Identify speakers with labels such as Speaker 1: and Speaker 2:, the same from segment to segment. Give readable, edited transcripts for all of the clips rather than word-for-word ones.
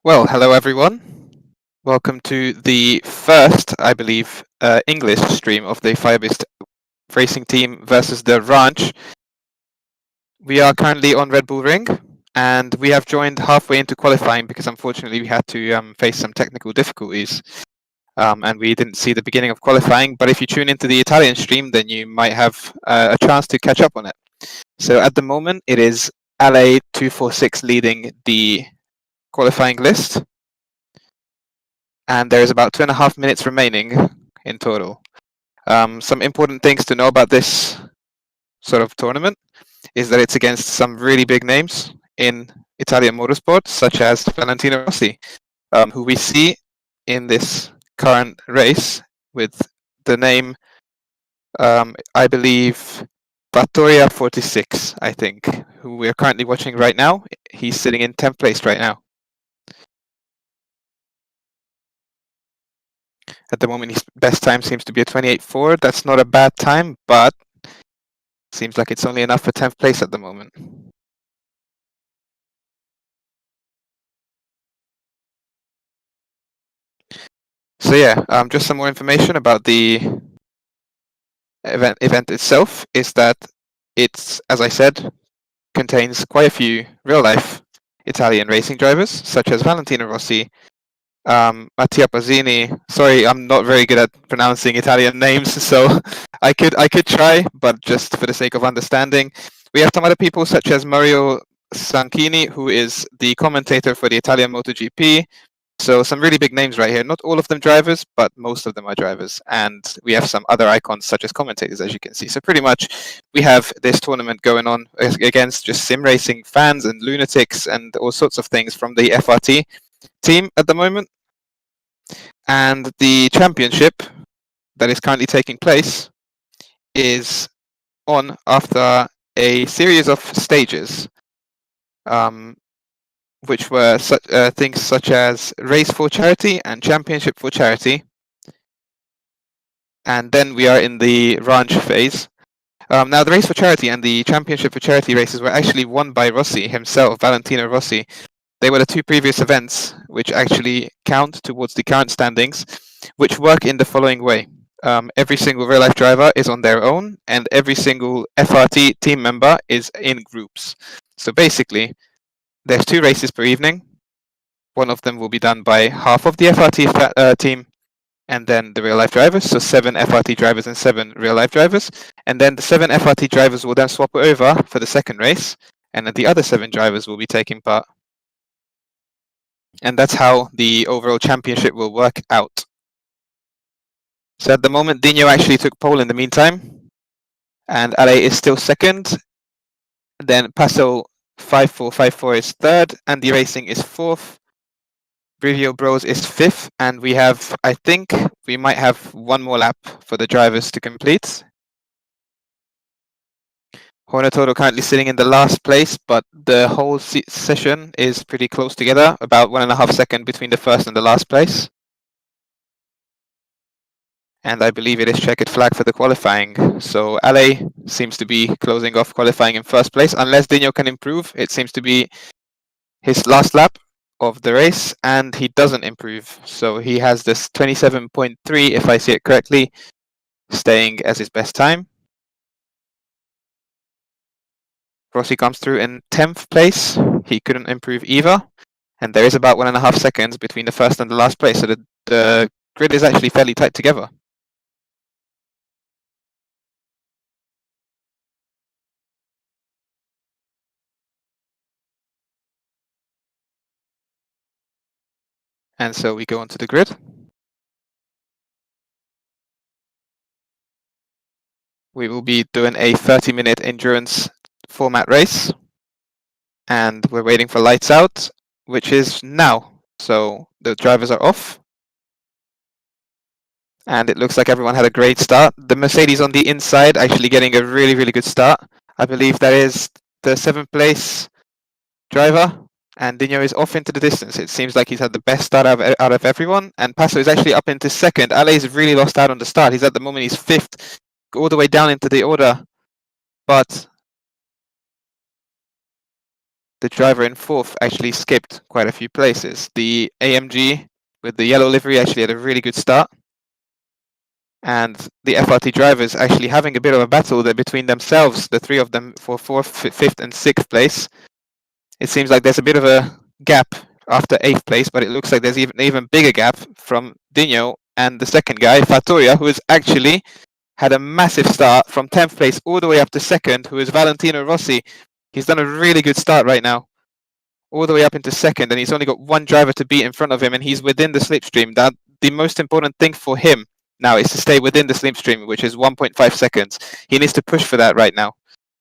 Speaker 1: Well, hello everyone. Welcome to the first, I believe, English stream of the Firebeasts racing team versus the Ranch. We are currently on Redbull Ring, and we have joined halfway into qualifying because unfortunately we had to face some technical difficulties, and we didn't see the beginning of qualifying. But if you tune into the Italian stream, then you might have a chance to catch up on it. So at the moment, it is LA 246 leading the qualifying list. And there is about 2.5 minutes remaining in total. Some important things to know about this sort of tournament is that it's against some really big names in Italian motorsport, such as Valentino Rossi, who we see in this current race with the name, I believe, Fattoria 46, I think, who we're currently watching right now. He's sitting in 10th place right now. At the moment, his best time seems to be a 28.4. That's not a bad time, but seems like it's only enough for 10th place at the moment. So yeah, just some more information about the event itself is that it's, as I said, contains quite a few real-life Italian racing drivers, such as Valentino Rossi, Mattia Pasini. Sorry, I'm not very good at pronouncing Italian names, so I could try, but just for the sake of understanding. We have some other people such as Mario Sanchini, who is the commentator for the Italian MotoGP. So some really big names right here. Not all of them drivers, but most of them are drivers. And we have some other icons such as commentators, as you can see. So pretty much we have this tournament going on against just sim racing fans and lunatics and all sorts of things from the FRT team at the moment. And the championship that is currently taking place is on after a series of stages, which were things such as Race for Charity and Championship for Charity. And then we are in the Ranch phase. Now, the Race for Charity and the Championship for Charity races were actually won by Rossi himself, Valentino Rossi. They were the two previous events, which actually count towards the current standings, which work in the following way. Every single real-life driver is on their own, and every single FRT team member is in groups. So basically, there's 2 races per evening. One of them will be done by half of the FRT team, and then the real-life drivers, so 7 FRT drivers and 7 real-life drivers. And then the 7 FRT drivers will then swap over for the second race, and then the other 7 drivers will be taking part. And that's how the overall championship will work out. So at the moment, Dino actually took pole in the meantime, and Ale is still second. Then Paso 5454 is third, and the Racing is fourth. Brivio Bros is fifth, and we have, I think, we might have one more lap for the drivers to complete. Hornatodo currently sitting in the last place, but the whole session is pretty close together, about 1.5 seconds between the first and the last place. And I believe it is checkered flag for the qualifying. So Ale seems to be closing off qualifying in first place, unless Dino can improve. It seems to be his last lap of the race, and he doesn't improve. So he has this 27.3, if I see it correctly, staying as his best time. Rossi comes through in 10th place. He couldn't improve either. And there is about 1.5 seconds between the first and the last place. So the grid is actually fairly tight together. And so we go onto the grid. We will be doing a 30-minute endurance format race. And we're waiting for lights out, which is now. So the drivers are off. And it looks like everyone had a great start. The Mercedes on the inside actually getting a really, really good start. I believe that is the 7th place driver. And Dino is off into the distance. It seems like he's had the best start out of everyone. And Paso is actually up into second. Ale's really lost out on the start. He's at the moment, he's 5th, all the way down into the order. But the driver in fourth actually skipped quite a few places. The AMG with the yellow livery actually had a really good start. And the FRT drivers actually having a bit of a battle there between themselves, the three of them, for fourth, fifth, and sixth place. It seems like there's a bit of a gap after eighth place, but it looks like there's even bigger gap from Dino and the second guy, Fattoria, who has actually had a massive start from 10th place all the way up to second, who is Valentino Rossi. He's done a really good start right now, all the way up into second, and he's only got one driver to beat in front of him, and he's within the slipstream. That the most important thing for him now is to stay within the slipstream, which is 1.5 seconds. He needs to push for that right now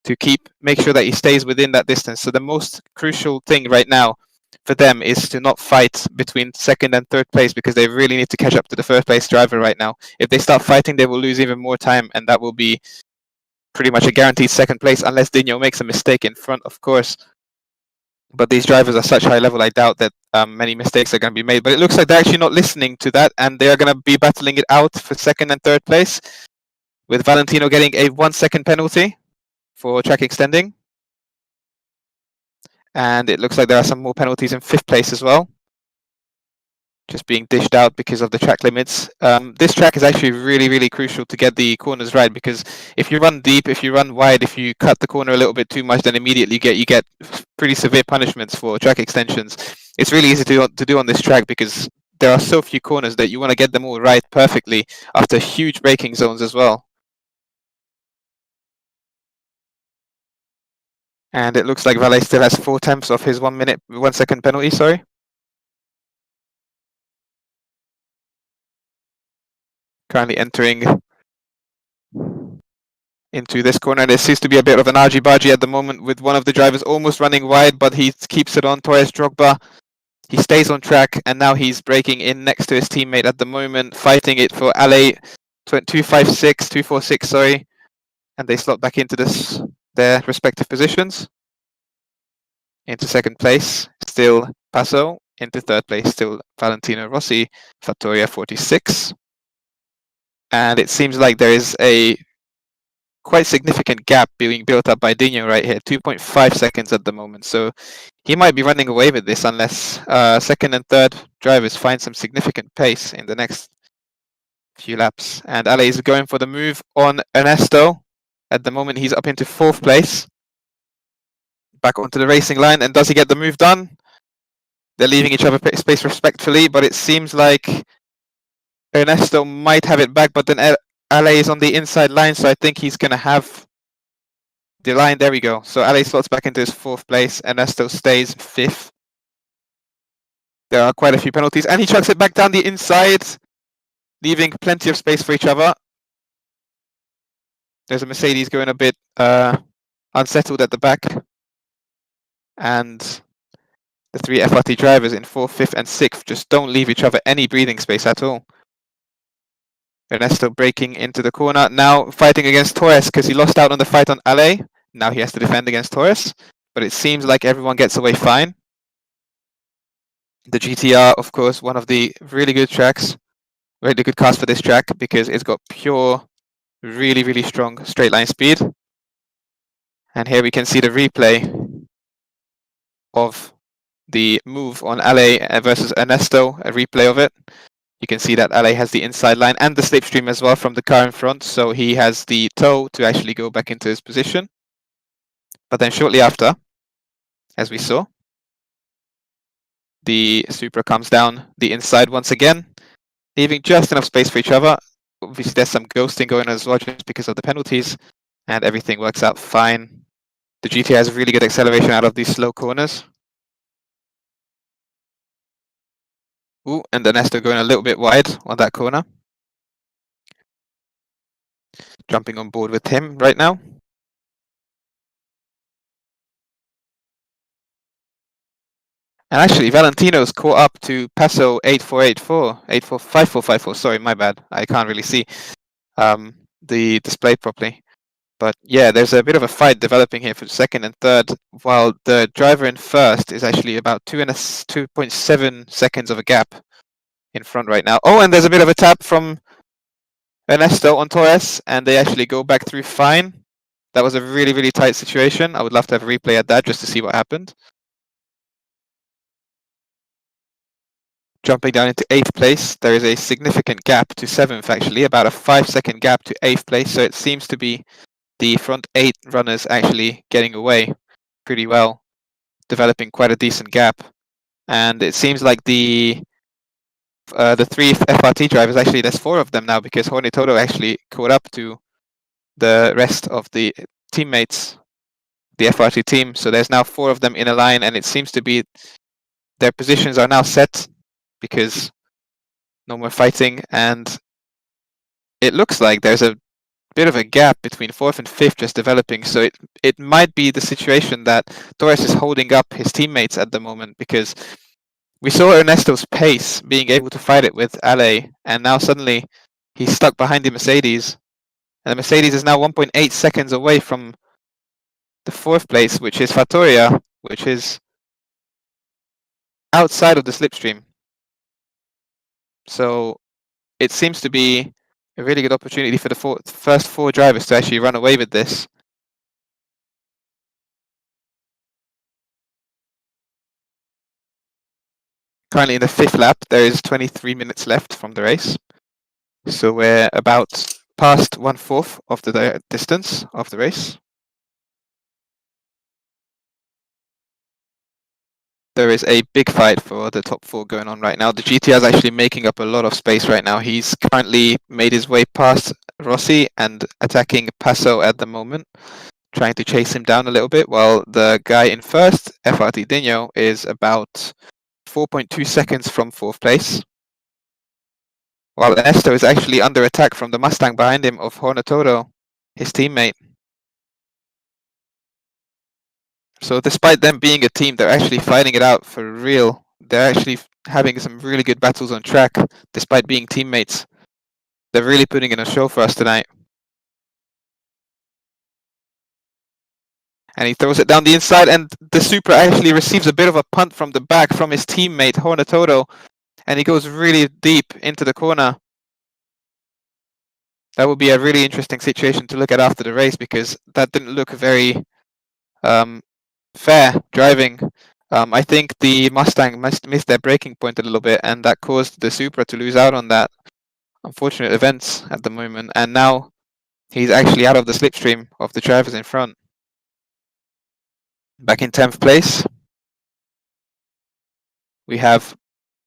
Speaker 1: to make sure that he stays within that distance. So the most crucial thing right now for them is to not fight between second and third place, because they really need to catch up to the first place driver right now. If they start fighting, they will lose even more time, and that will be pretty much a guaranteed second place, unless Dino makes a mistake in front, of course. But these drivers are such high level, I doubt that many mistakes are going to be made. But it looks like they're actually not listening to that, and they are going to be battling it out for second and third place, with Valentino getting a 1 second penalty for track extending. And it looks like there are some more penalties in fifth place as well, just being dished out because of the track limits. This track is actually really, really crucial to get the corners right, because if you run deep, if you run wide, if you cut the corner a little bit too much, then immediately you get pretty severe punishments for track extensions. It's really easy to do on this track because there are so few corners that you want to get them all right perfectly after huge braking zones as well. And it looks like Vale still has 4 tenths of his 1 second penalty, sorry. Currently entering into this corner. There seems to be a bit of an argy-bargy at the moment, with one of the drivers almost running wide, but he keeps it on. Torres Drogba, he stays on track, and now he's braking in next to his teammate at the moment, fighting it for Ale 246, sorry. And they slot back into their respective positions. Into second place, still Passo. Into third place, still Valentino Rossi, Fattoria 46. And it seems like there is a quite significant gap being built up by Dino right here, 2.5 seconds at the moment. So he might be running away with this unless second and third drivers find some significant pace in the next few laps. And Ale is going for the move on Ernesto. At the moment, he's up into fourth place. Back onto the racing line, and does he get the move done? They're leaving each other space respectfully, but it seems like Ernesto might have it back, but then Ale is on the inside line, so I think he's going to have the line. There we go. So Ale slots back into his fourth place. Ernesto stays fifth. There are quite a few penalties, and he chucks it back down the inside, leaving plenty of space for each other. There's a Mercedes going a bit unsettled at the back. And the 3 FRT drivers in 4th, 5th, and 6th just don't leave each other any breathing space at all. Ernesto braking into the corner, now fighting against Torres because he lost out on the fight on Ale. Now he has to defend against Torres, but it seems like everyone gets away fine. The GTR, of course, one of the really good tracks, really good cars for this track because it's got pure, really, really strong straight line speed. And here we can see the replay of the move on Ale versus Ernesto, a replay of it. You can see that Ale has the inside line and the slipstream as well from the car in front, so he has the toe to actually go back into his position. But then shortly after, as we saw, the Supra comes down the inside once again, leaving just enough space for each other. Obviously there's some ghosting going on as well just because of the penalties, and everything works out fine. The GT has really good acceleration out of these slow corners. Ooh, and Ernesto going a little bit wide on that corner. Jumping on board with him right now. And actually, Valentino's caught up to Passo 5454, sorry, my bad. I can't really see the display properly. But yeah, there's a bit of a fight developing here for second and third, while the driver in first is actually about 2.7 seconds of a gap in front right now. Oh, and there's a bit of a tap from Ernesto on Torres, and they actually go back through fine. That was a really, really tight situation. I would love to have a replay at that just to see what happened. jumping down into 8th place. There is a significant gap to 7th, actually, about a 5-second gap to 8th place. So it seems to be the front 8 runners actually getting away pretty well, developing quite a decent gap. And it seems like the 3 FRT drivers, actually, there's 4 of them now because Hornitoto actually caught up to the rest of the teammates, the FRT team. So there's now 4 of them in a line, and it seems to be their positions are now set because no more fighting, and it looks like there's a bit of a gap between 4th and 5th just developing. So it might be the situation that Torres is holding up his teammates at the moment, because we saw Ernesto's pace being able to fight it with Ale, and now suddenly he's stuck behind the Mercedes, and the Mercedes is now 1.8 seconds away from the 4th place, which is Fattoria, which is outside of the slipstream. So it seems to be a really good opportunity for the first 4 drivers to actually run away with this. Currently in the 5th lap, there is 23 minutes left from the race. So we're about past 1/4 of the distance of the race. There is a big fight for the top 4 going on right now. The GTR is actually making up a lot of space right now. He's currently made his way past Rossi and attacking Passo at the moment, trying to chase him down a little bit, while the guy in first, FRT Dino, is about 4.2 seconds from 4th place. While Ernesto is actually under attack from the Mustang behind him of Hornitoto, his teammate. So despite them being a team, they're actually fighting it out for real. They're actually having some really good battles on track, despite being teammates. They're really putting in a show for us tonight. And he throws it down the inside, and the Supra actually receives a bit of a punt from the back from his teammate, Hornitoto, and he goes really deep into the corner. That would be a really interesting situation to look at after the race, because that didn't look very fair driving. I think the Mustang missed their braking point a little bit, and that caused the Supra to lose out on that unfortunate events at the moment. And now he's actually out of the slipstream of the drivers in front. Back in 10th place, we have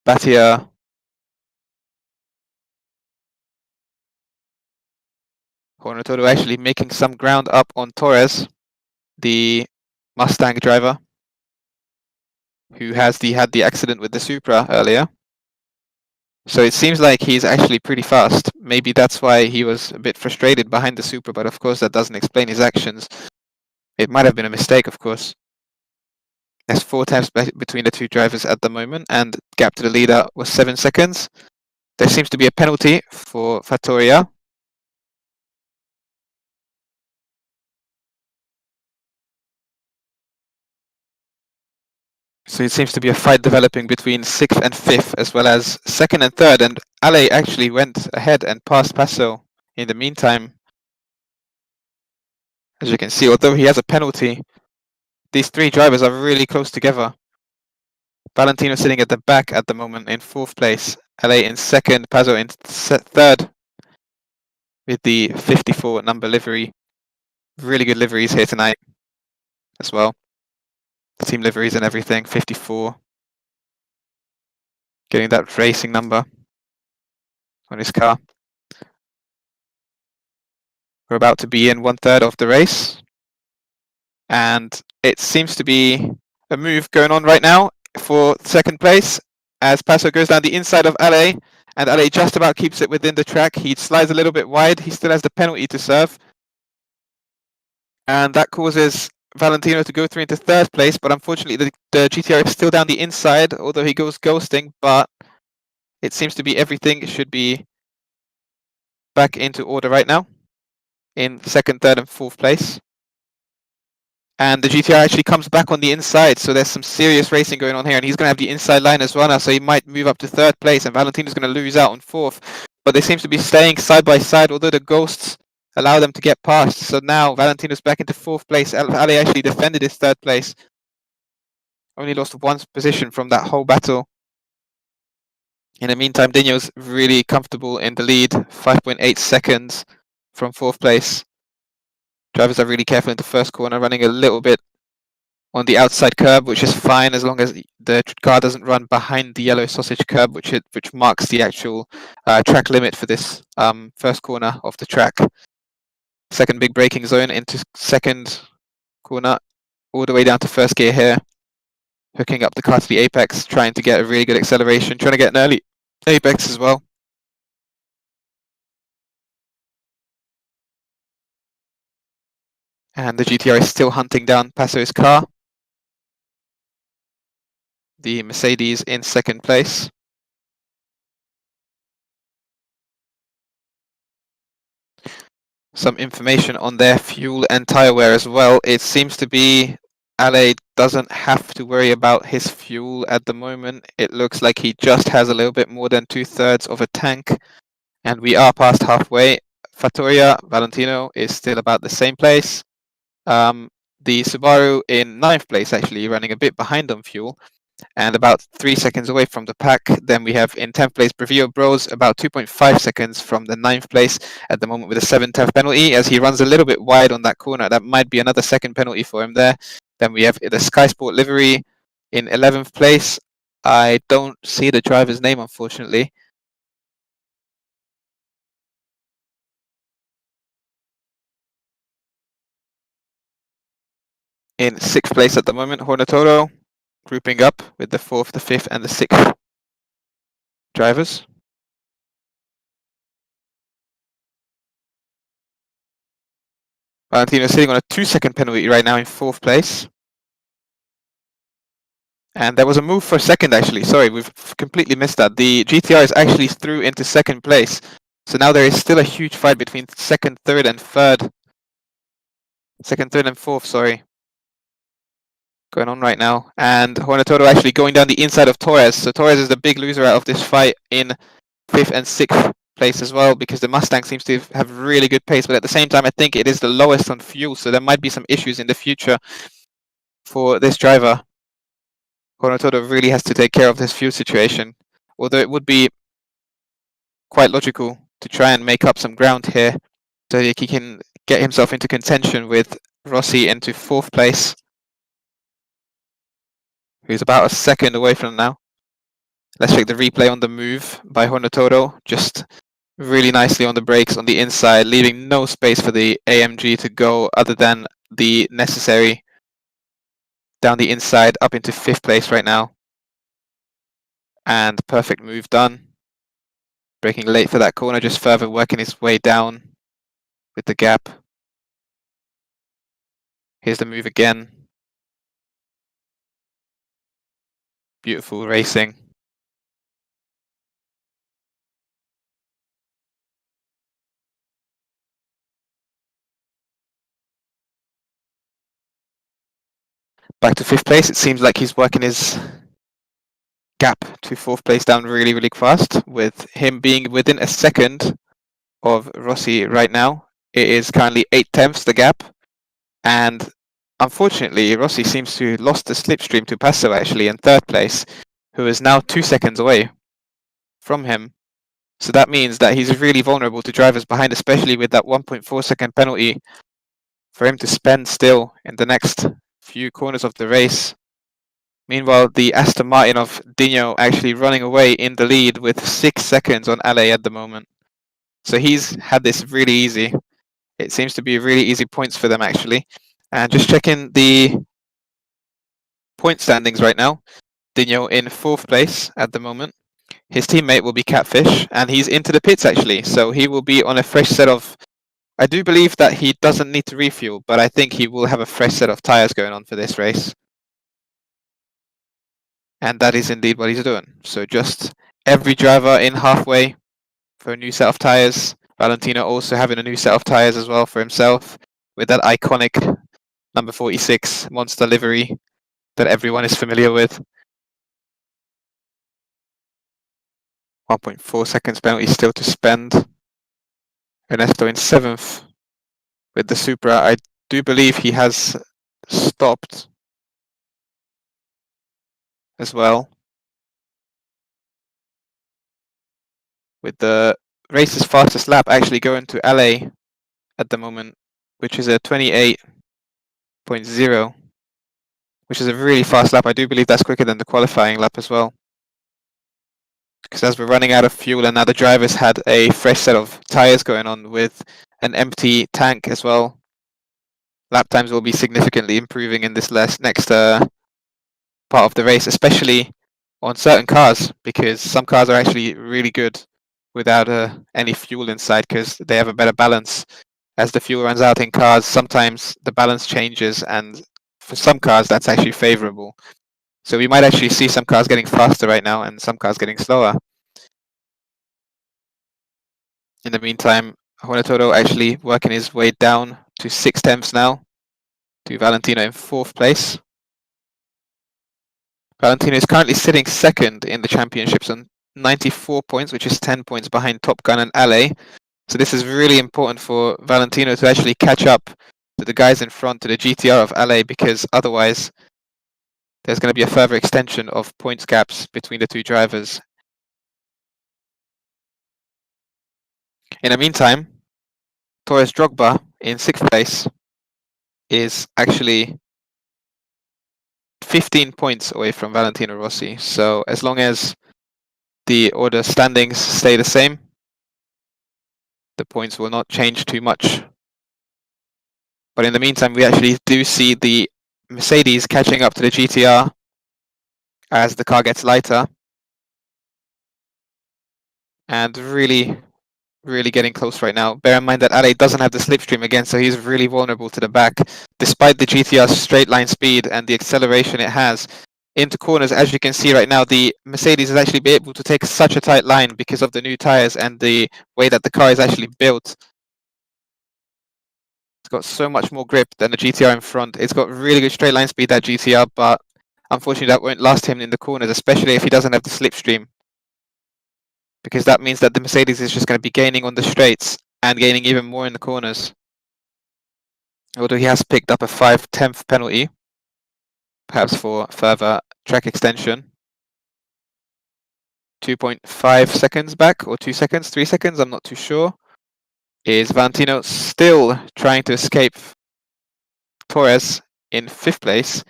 Speaker 1: Bagnaia, Hornitoto actually making some ground up on Torres, the Mustang driver, who had the accident with the Supra earlier. So it seems like he's actually pretty fast. Maybe that's why he was a bit frustrated behind the Supra, but of course that doesn't explain his actions. It might have been a mistake, of course. There's 4 taps between the 2 drivers at the moment, and gap to the leader was 7 seconds. There seems to be a penalty for Fattoria. So it seems to be a fight developing between 6th and 5th, as well as 2nd and 3rd. And Ale actually went ahead and passed Passo in the meantime. As you can see, although he has a penalty, these 3 drivers are really close together. Valentino sitting at the back at the moment in 4th place. Ale in 2nd, Passo in 3rd with the 54 number livery. Really good liveries here tonight as well. Team liveries and everything, 54. Getting that racing number on his car. We're about to be in 1/3 of the race. And it seems to be a move going on right now for 2nd place as Passo goes down the inside of Ale, and Ale just about keeps it within the track. He slides a little bit wide. He still has the penalty to serve. And that causes Valentino to go through into 3rd place, but unfortunately the GTR is still down the inside, although he goes ghosting, but it seems to be everything should be back into order right now in 2nd, 3rd and 4th place. And the GTR actually comes back on the inside, so there's some serious racing going on here, and he's going to have the inside line as well now, so he might move up to 3rd place, and Valentino's going to lose out on 4th. But they seem to be staying side by side, although the ghosts allow them to get past. So now Valentino's back into 4th place. Ale actually defended his 3rd place. Only lost 1 position from that whole battle. In the meantime, Dino's really comfortable in the lead, 5.8 seconds from 4th place. Drivers are really careful in the first corner, running a little bit on the outside curb, which is fine as long as the car doesn't run behind the yellow sausage curb, which marks the actual track limit for this first corner of the track. Second big braking zone into second corner, all the way down to first gear here. Hooking up the car to the apex, trying to get a really good acceleration, trying to get an early apex as well. And the GTR is still hunting down Passo's car. The Mercedes in second place. Some information on their fuel and tyre wear as well. It seems to be Ale doesn't have to worry about his fuel at the moment. It looks like he just has a little bit more than 2/3 of a tank. And we are past halfway. Fattoria, Valentino is still about the same place. The Subaru in 9th place, actually running a bit behind on fuel and about 3 seconds away from the pack. Then we have in 10th place Brevio Bros, about 2.5 seconds from the 9th place at the moment with a 7/10 penalty as he runs a little bit wide on that corner. That might be another second penalty for him there. Then we have the Sky Sport livery in 11th place. I don't see the driver's name, unfortunately. In 6th place at the moment, Hornatoro, grouping up with the 4th, the 5th, and the 6th drivers. Valentino sitting on a 2-second penalty right now in 4th place. And there was a move for second, actually. Sorry, we've completely missed that. The GTR is actually through into second place. So now there is still a huge fight between second, third, and third. Second, third, and fourth, sorry. Going on right now. And Hornatoro actually going down the inside of Torres. So Torres is the big loser out of this fight in 5th and 6th place as well, because the Mustang seems to have really good pace. But at the same time, I think it is the lowest on fuel. So there might be some issues in the future for this driver. Hornatoro really has to take care of this fuel situation. Although it would be quite logical to try and make up some ground here so that he can get himself into contention with Rossi into 4th place, who's about a second away from now. Let's check the replay on the move by Hornatoro, just really nicely on the brakes on the inside, leaving no space for the AMG to go other than the necessary down the inside up into 5th place right now. And perfect move done. Braking late for that corner, just further working his way down with the gap. Here's the move again. Beautiful racing. Back to 5th place. It seems like he's working his gap to 4th place down really, really fast, with him being within a second of Rossi right now. It is currently 8/10 the gap, and unfortunately Rossi seems to have lost the slipstream to Passo actually in 3rd place, who is now 2 seconds away from him. So that means that he's really vulnerable to drivers behind, especially with that 1.4 second penalty for him to spend still in the next few corners of the race. Meanwhile, the Aston Martin of Dino actually running away in the lead with 6 seconds on Ale at the moment. So he's had this really easy. It seems to be really easy points for them actually. And just checking the point standings right now. Dino in 4th place at the moment. His teammate will be Catfish, and he's into the pits actually. So he will be on a fresh set of... I do believe that he doesn't need to refuel, but I think he will have a fresh set of tyres going on for this race. And that is indeed what he's doing. So just every driver in halfway for a new set of tyres. Valentino also having a new set of tyres as well for himself, with that iconic number 46 monster livery that everyone is familiar with. 1.4 seconds penalty still to spend. Ernesto in 7th with the Supra. I do believe he has stopped as well. with the race's fastest lap actually going to LA at the moment, which is a 28.0, which is a really fast lap. I do believe that's quicker than the qualifying lap as well. Because as we're running out of fuel and now the drivers had a fresh set of tires going on with an empty tank as well, lap times will be significantly improving in this next part of the race, especially on certain cars, because some cars are actually really good without any fuel inside because they have a better balance. As the fuel runs out in cars, sometimes the balance changes, and for some cars that's actually favorable. So we might actually see some cars getting faster right now and some cars getting slower. In the meantime, Hornatoto actually working his way down to 6/10 now, to Valentino in 4th place. Valentino is currently sitting second in the championships on 94 points, which is 10 points behind Top Gun and Ale. So this is really important for Valentino to actually catch up to the guys in front, to the GTR of Ale, because otherwise there's going to be a further extension of points gaps between the two drivers. In the meantime, Torres Drogba in 6th place is actually 15 points away from Valentino Rossi. So as long as the order standings stay the same, the points will not change too much. But in the meantime, we actually do see the Mercedes catching up to the GTR as the car gets lighter. And really getting close right now. Bear in mind that Ale doesn't have the slipstream again, so he's really vulnerable to the back. Despite the GTR's straight line speed and the acceleration it has into corners, as you can see right now, the Mercedes is actually be able to take such a tight line because of the new tires and the way that the car is actually built. It's got so much more grip than the GTR in front. It's got really good straight line speed, that GTR, but unfortunately that won't last him in the corners, especially if he doesn't have the slipstream. Because that means that the Mercedes is just going to be gaining on the straights and gaining even more in the corners. Although he has picked up a 5/10 penalty, perhaps for further track extension. 2.5 seconds back, or 2 seconds, 3 seconds, I'm not too sure. Is Valentino still trying to escape Torres in 5th place,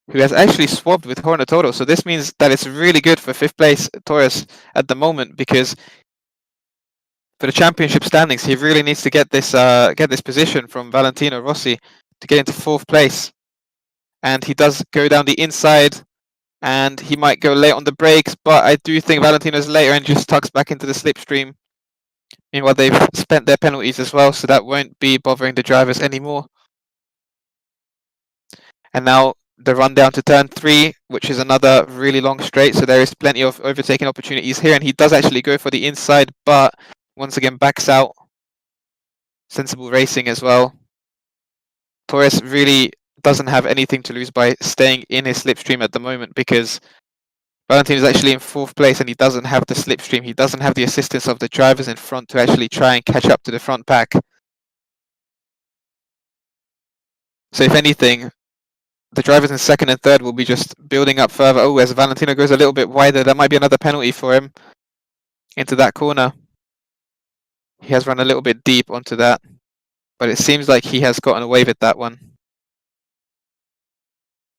Speaker 1: who has actually swapped with Hornatoto. So this means that it's really good for 5th place Torres at the moment, because for the championship standings, he really needs to get this position from Valentino Rossi to get into 4th place. And he does go down the inside, and he might go late on the brakes, but I do think Valentino's later and just tucks back into the slipstream. Meanwhile, they've spent their penalties as well, so that won't be bothering the drivers anymore. And now the run down to turn 3, which is another really long straight, so there is plenty of overtaking opportunities here, and he does actually go for the inside, but once again backs out. Sensible racing as well. Torres really doesn't have anything to lose by staying in his slipstream at the moment, because Valentino is actually in 4th place and he doesn't have the slipstream. He doesn't have the assistance of the drivers in front to actually try and catch up to the front pack. So if anything, the drivers in 2nd and 3rd will be just building up further. Oh, as Valentino goes a little bit wider, that might be another penalty for him into that corner. He has run a little bit deep onto that, but it seems like he has gotten away with that one.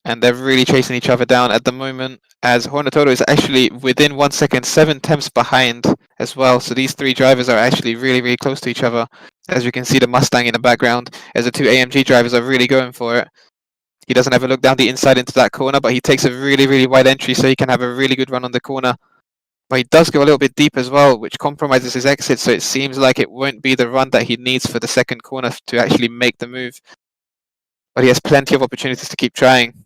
Speaker 1: And they're really chasing each other down at the moment, as Hornatoto is actually within 1 second, 7/10 behind as well. So these 3 drivers are actually really close to each other. As you can see the Mustang in the background, as the 2 AMG drivers are really going for it. He doesn't have a look down the inside into that corner, but he takes a really wide entry so he can have a really good run on the corner. But he does go a little bit deep as well, which compromises his exit, so it seems like it won't be the run that he needs for the 2nd corner to actually make the move. But he has plenty of opportunities to keep trying.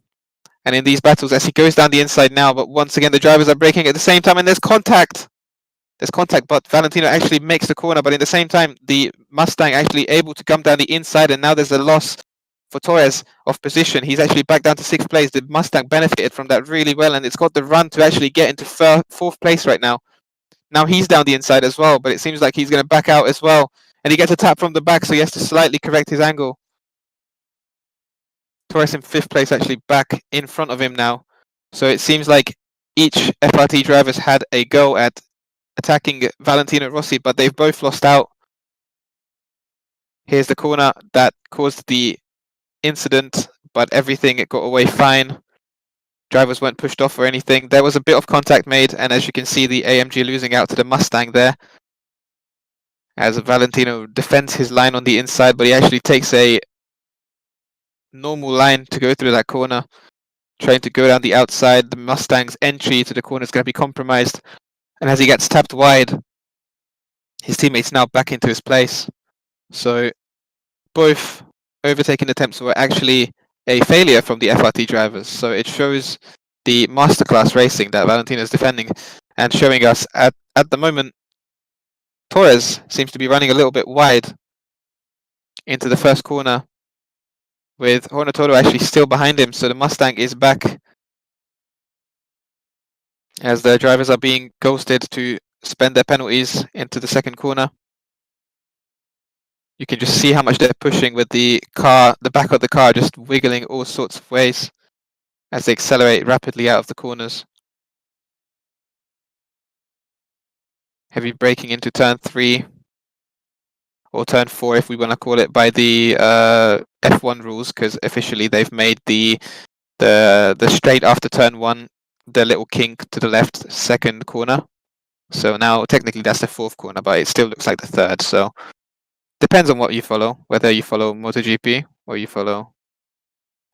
Speaker 1: And in these battles, as he goes down the inside now, but once again the drivers are braking at the same time, and there's contact. There's contact, but Valentino actually makes the corner, but in the same time, the Mustang actually able to come down the inside, and now there's a loss for Torres of position. He's actually back down to 6th place. The Mustang benefited from that really well, and it's got the run to actually get into 4th place right now. Now he's down the inside as well, but it seems like he's going to back out as well, and he gets a tap from the back, so he has to slightly correct his angle. Torres in 5th place, actually back in front of him now. So it seems like each FRT drivers had a go at attacking Valentino Rossi, but they've both lost out. Here's the corner that caused the incident, but everything got away fine. Drivers weren't pushed off or anything. There was a bit of contact made, and as you can see, the AMG losing out to the Mustang there. As Valentino defends his line on the inside, but he actually takes a normal line to go through that corner, trying to go down the outside. The Mustang's entry to the corner is going to be compromised, and as he gets tapped wide, his teammate's now back into his place. So both overtaking attempts were actually a failure from the FRT drivers. So it shows the masterclass racing that Valentino is defending, and showing us at the moment, Torres seems to be running a little bit wide into the first corner, with Hornatoro actually still behind him. So the Mustang is back as the drivers are being ghosted to spend their penalties into the second corner. You can just see how much they're pushing with the car, the back of the car just wiggling all sorts of ways as they accelerate rapidly out of the corners. Heavy braking into turn 3, or turn 4 if we want to call it by the F1 rules, because officially they've made the straight after turn 1 the little kink to the left second corner. So now technically that's the 4th corner, but it still looks like the 3rd. So depends on what you follow, whether you follow MotoGP or you follow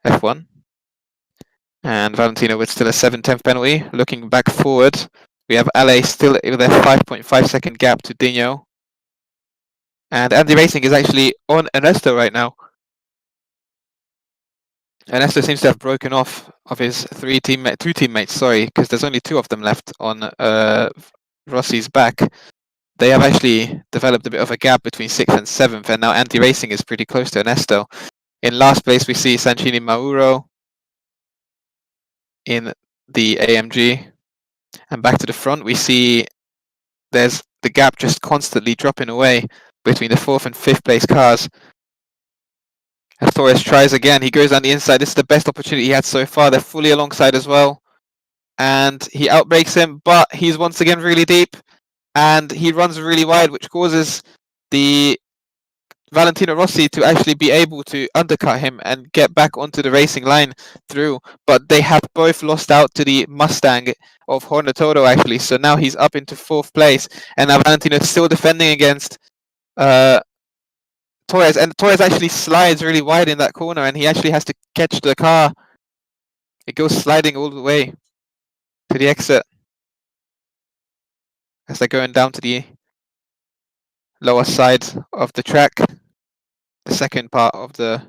Speaker 1: F1. And Valentino with still a 7/10 penalty. Looking back forward, we have Ale still with a 5.5 second gap to Dino. And Andy Racing is actually on Ernesto right now. Ernesto seems to have broken off of his two teammates, sorry, because there's only 2 of them left on Rossi's back. They have actually developed a bit of a gap between 6th and 7th, and now Andy Racing is pretty close to Ernesto. In last place, we see Sanchini Mauro in the AMG. And back to the front, we see there's the gap just constantly dropping away between the 4th and 5th place cars. As Torres tries again, he goes on the inside. This is the best opportunity he had so far. They're fully alongside as well. And he outbrakes him, but he's once again really deep. And he runs really wide, which causes the Valentino Rossi to actually be able to undercut him and get back onto the racing line through. But they have both lost out to the Mustang of Hornatoro, actually. So now he's up into 4th place. And now Valentino is still defending against Torres, and Torres actually slides really wide in that corner, and he actually has to catch the car. It goes sliding all the way to the exit as they're going down to the lower side of the track, the second part of the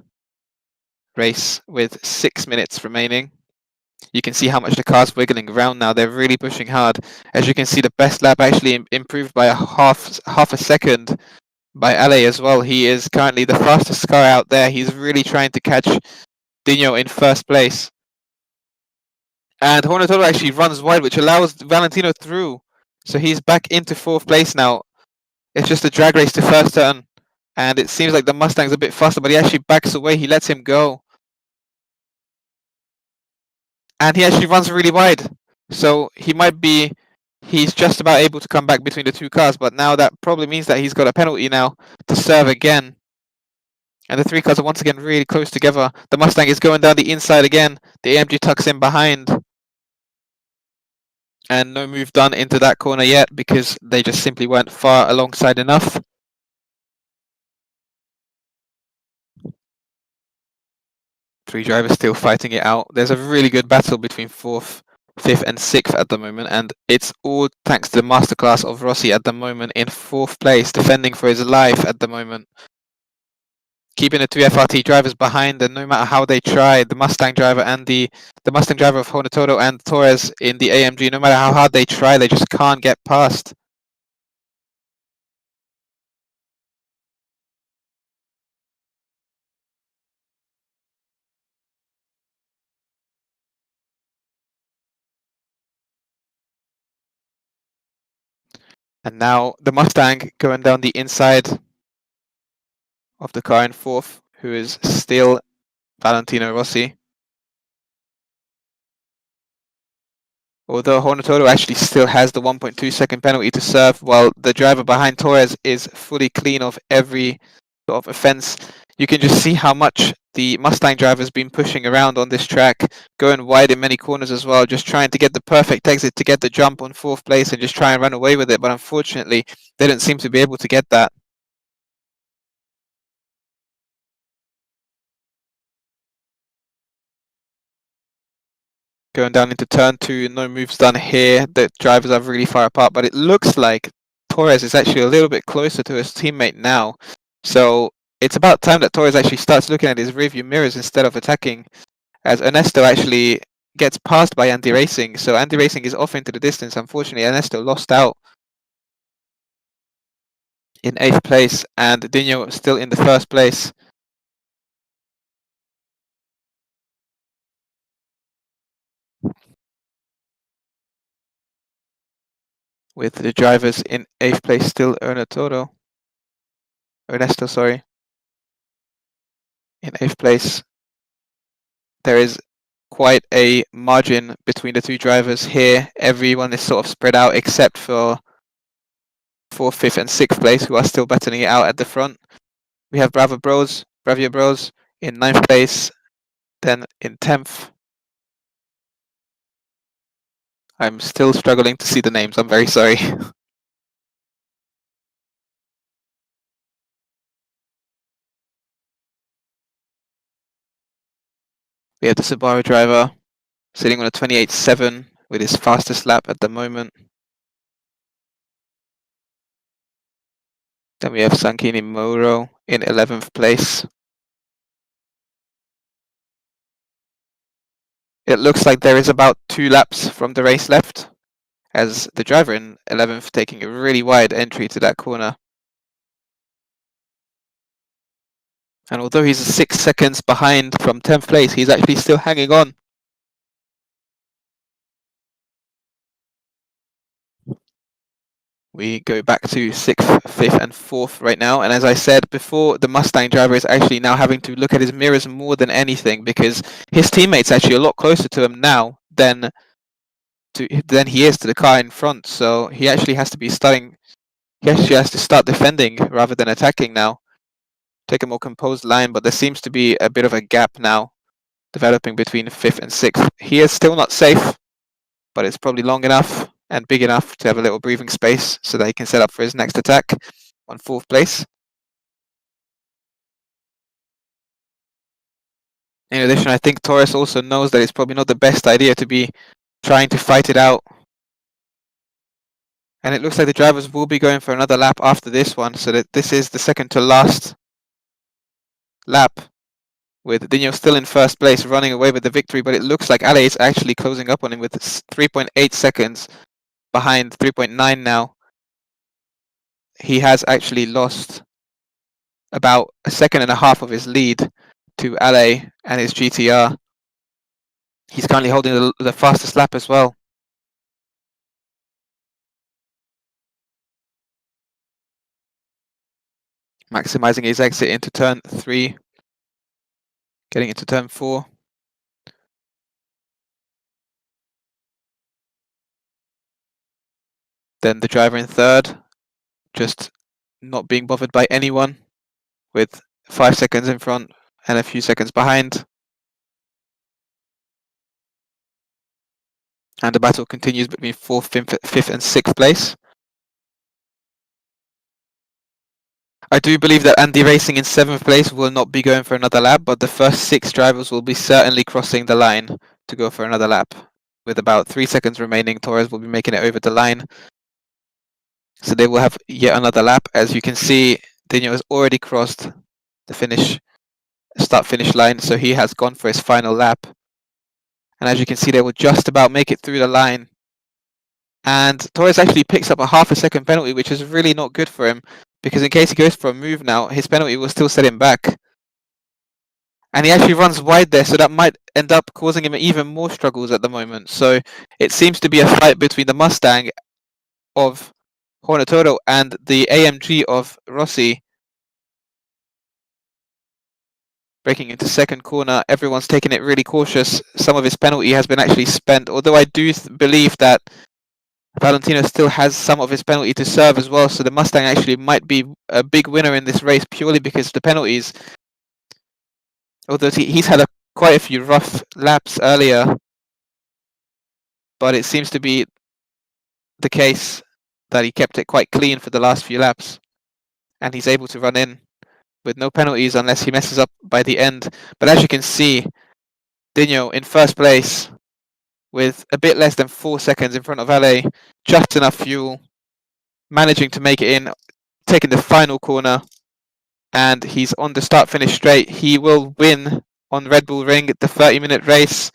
Speaker 1: race, with 6 minutes remaining. You can see how much the car's wiggling around now. They're really pushing hard. As you can see, the best lap actually improved by a half a second by Ale as well. He is currently the fastest car out there. He's really trying to catch Dino in 1st place. And Hornatoro actually runs wide, which allows Valentino through. So he's back into 4th place now. It's just a drag race to first turn. And it seems like the Mustang's a bit faster, but he actually backs away. He lets him go. And he actually runs really wide. So he's just about able to come back between the 2 cars. But now that probably means that he's got a penalty now to serve again. And the 3 cars are once again really close together. The Mustang is going down the inside again. The AMG tucks in behind. And no move done into that corner yet because they just simply weren't far alongside enough. Three drivers still fighting it out. There's a really good battle between 4th, 5th and 6th at the moment, and it's all thanks to the masterclass of Rossi at the moment in 4th place, defending for his life at the moment. Keeping the 2 FRT drivers behind, and no matter how they try, the Mustang driver and the Mustang driver of Hornatoro and Torres in the AMG, no matter how hard they try, they just can't get past. And now the Mustang going down the inside of the car in 4th, who is still Valentino Rossi. Although Hornatoto actually still has the 1.2-second penalty to serve, while the driver behind Torres is fully clean of every sort of offence. You can just see how much the Mustang driver's been pushing around on this track, going wide in many corners as well, just trying to get the perfect exit to get the jump on 4th place and just try and run away with it. But unfortunately, they didn't seem to be able to get that. Going down into turn 2, no moves done here. The drivers are really far apart, but it looks like Torres is actually a little bit closer to his teammate now. So it's about time that Torres actually starts looking at his rearview mirrors instead of attacking, as Ernesto actually gets passed by Andy Racing. So Andy Racing is off into the distance. Unfortunately, Ernesto lost out in 8th place, and Dino still in the 1st place. With the drivers in 8th place still Ernesto, sorry. In 8th place. There is quite a margin between the two drivers here. Everyone is sort of spread out except for 4th, 5th and 6th place, who are still battling it out at the front. We have Bravia Bros in 9th place, then in 10th. I'm still struggling to see the names, I'm very sorry. We have the Subaru driver sitting on a 28.7 with his fastest lap at the moment. Then we have Sankini Moro in 11th place. It looks like there is about 2 laps from the race left, as the driver in 11th taking a really wide entry to that corner. And although he's 6 seconds behind from 10th place, he's actually still hanging on. We go back to 6th, 5th and 4th right now. And as I said before, the Mustang driver is actually now having to look at his mirrors more than anything, because his teammate's actually a lot closer to him now than he is to the car in front. So he actually has to be starting, he actually has to start defending rather than attacking now. Take a more composed line, but there seems to be a bit of a gap now developing between 5th and 6th. He is still not safe, but it's probably long enough and big enough to have a little breathing space so that he can set up for his next attack on 4th place. In addition, I think Torres also knows that it's probably not the best idea to be trying to fight it out. And it looks like the drivers will be going for another lap after this one, so that this is the second to last lap, with Dino still in 1st place, running away with the victory, but it looks like Ale is actually closing up on him with 3.8 seconds behind, 3.9 now. He has actually lost about 1.5 seconds of his lead to Ale and his GTR. He's currently holding the fastest lap as well. Maximizing his exit into turn 3, getting into turn 4. Then the driver in 3rd, just not being bothered by anyone, with 5 seconds in front and a few seconds behind. And the battle continues between 4th, 5th and 6th place. I do believe that Andy Racing in 7th place will not be going for another lap, but the first 6 drivers will be certainly crossing the line to go for another lap. With about 3 seconds remaining, Torres will be making it over the line. So they will have yet another lap. As you can see, Dino has already crossed the start-finish line, so he has gone for his final lap. And as you can see, they will just about make it through the line. And Torres actually picks up a 0.5 second penalty, which is really not good for him, because in case he goes for a move now, his penalty will still set him back. And he actually runs wide there, so that might end up causing him even more struggles at the moment. So it seems to be a fight between the Mustang of Hornatoto and the AMG of Rossi. Breaking into second corner, everyone's taking it really cautious. Some of his penalty has been actually spent, although I do believe that Valentino still has some of his penalty to serve as well, so the Mustang actually might be a big winner in this race purely because of the penalties. Although he's had quite a few rough laps earlier, but it seems to be the case that he kept it quite clean for the last few laps, and he's able to run in with no penalties unless he messes up by the end. But as you can see, Dino in first place with a bit less than 4 seconds in front of Vale, just enough fuel, managing to make it in, taking the final corner, and he's on the start-finish straight. He will win on Red Bull Ring the 30-minute race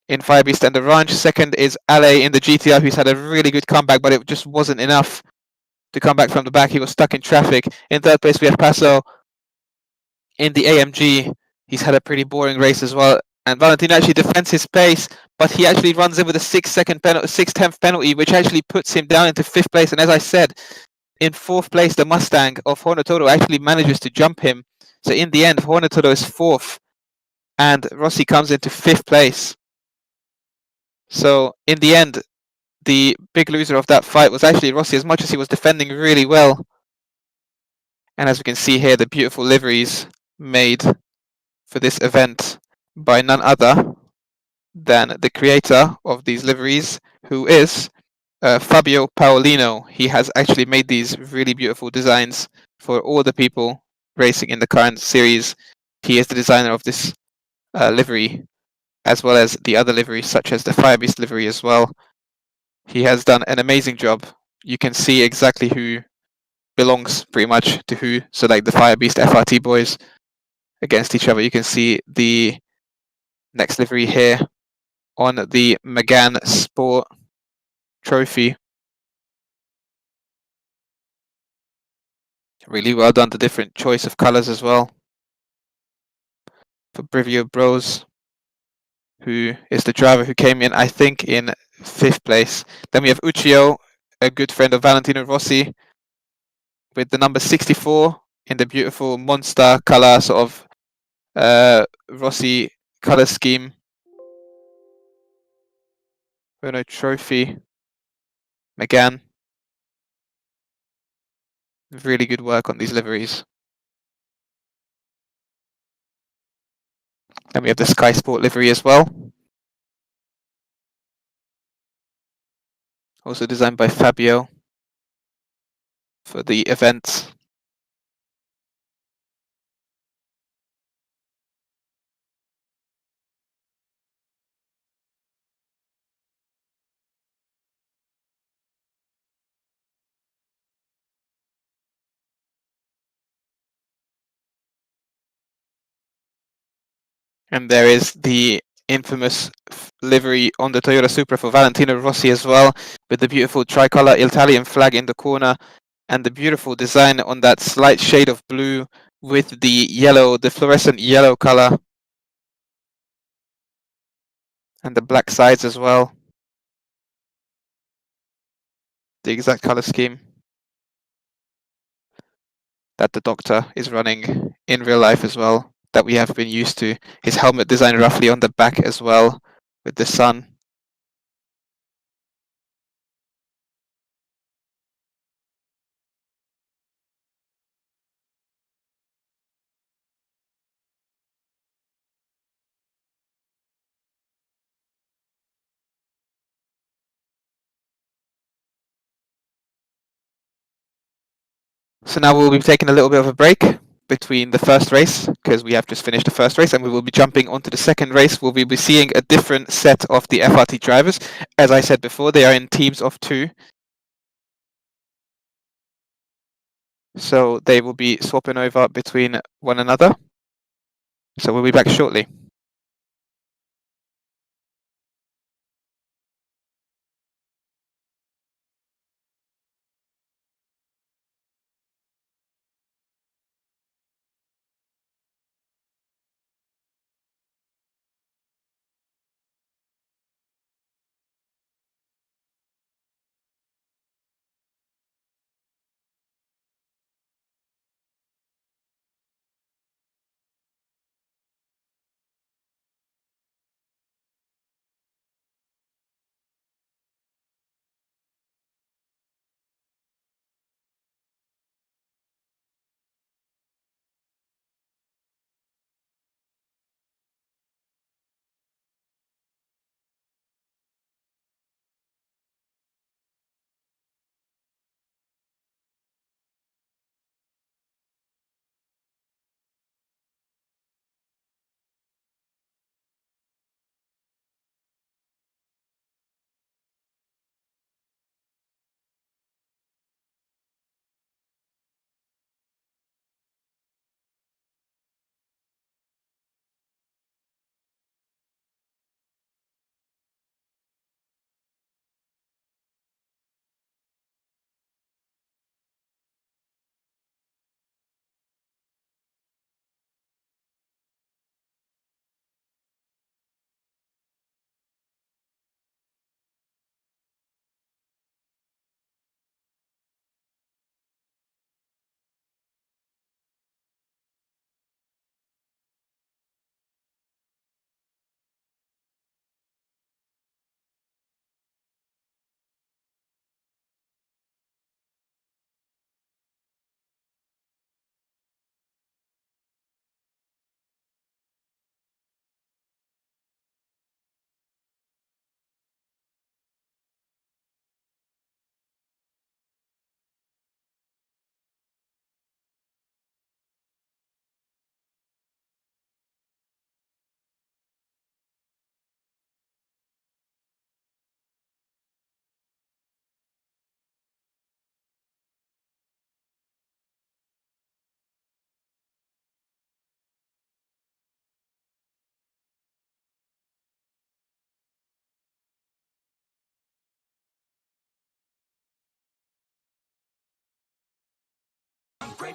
Speaker 1: in Firebeasts and the Ranch. Second is Ale in the GTR, who's had a really good comeback, but it just wasn't enough to come back from the back. He was stuck in traffic. In third place, we have Paso in the AMG. He's had a pretty boring race as well. And Valentino actually defends his pace, but he actually runs in with a 6/10 penalty, which actually puts him down into 5th place. And as I said, in 4th place, the Mustang of Hornatodo actually manages to jump him. So in the end, Hornatodo is 4th, and Rossi comes into 5th place. So in the end, the big loser of that fight was actually Rossi, as much as he was defending really well. And as we can see here, the beautiful liveries made for this event by none other than the creator of these liveries, who is Fabio Paolino. He has actually made these really beautiful designs for all the people racing in the current series. He is the designer of this livery, as well as the other liveries, such as the Firebeast livery as well. He has done an amazing job. You can see exactly who belongs pretty much to who. So like the Firebeast FRT boys against each other. You can see the next livery here on the Megane Sport trophy. Really well done, the different choice of colors as well. For Brivio Bros, who is the driver who came in, I think, in 5th place. Then we have Uccio, a good friend of Valentino Rossi, with the number 64 in the beautiful monster color, sort of Rossi color scheme. Renault Trophy. Again, really good work on these liveries. Then we have the Sky Sport livery as well. Also designed by Fabio for the event. And there is the infamous livery on the Toyota Supra for Valentino Rossi as well, with the beautiful tricolour Italian flag in the corner, and the beautiful design on that slight shade of blue with the yellow, the fluorescent yellow colour, and the black sides as well. The exact colour scheme that the Doctor is running in real life as well, that we have been used to. His helmet design roughly on the back as well, with the sun. So now we'll be taking a little bit of a break between the first race, because we have just finished the first race, and we will be jumping onto the second race. We'll be seeing a different set of the FRT drivers. As I said before, they are in teams of 2. So they will be swapping over between one another. So we'll be back shortly.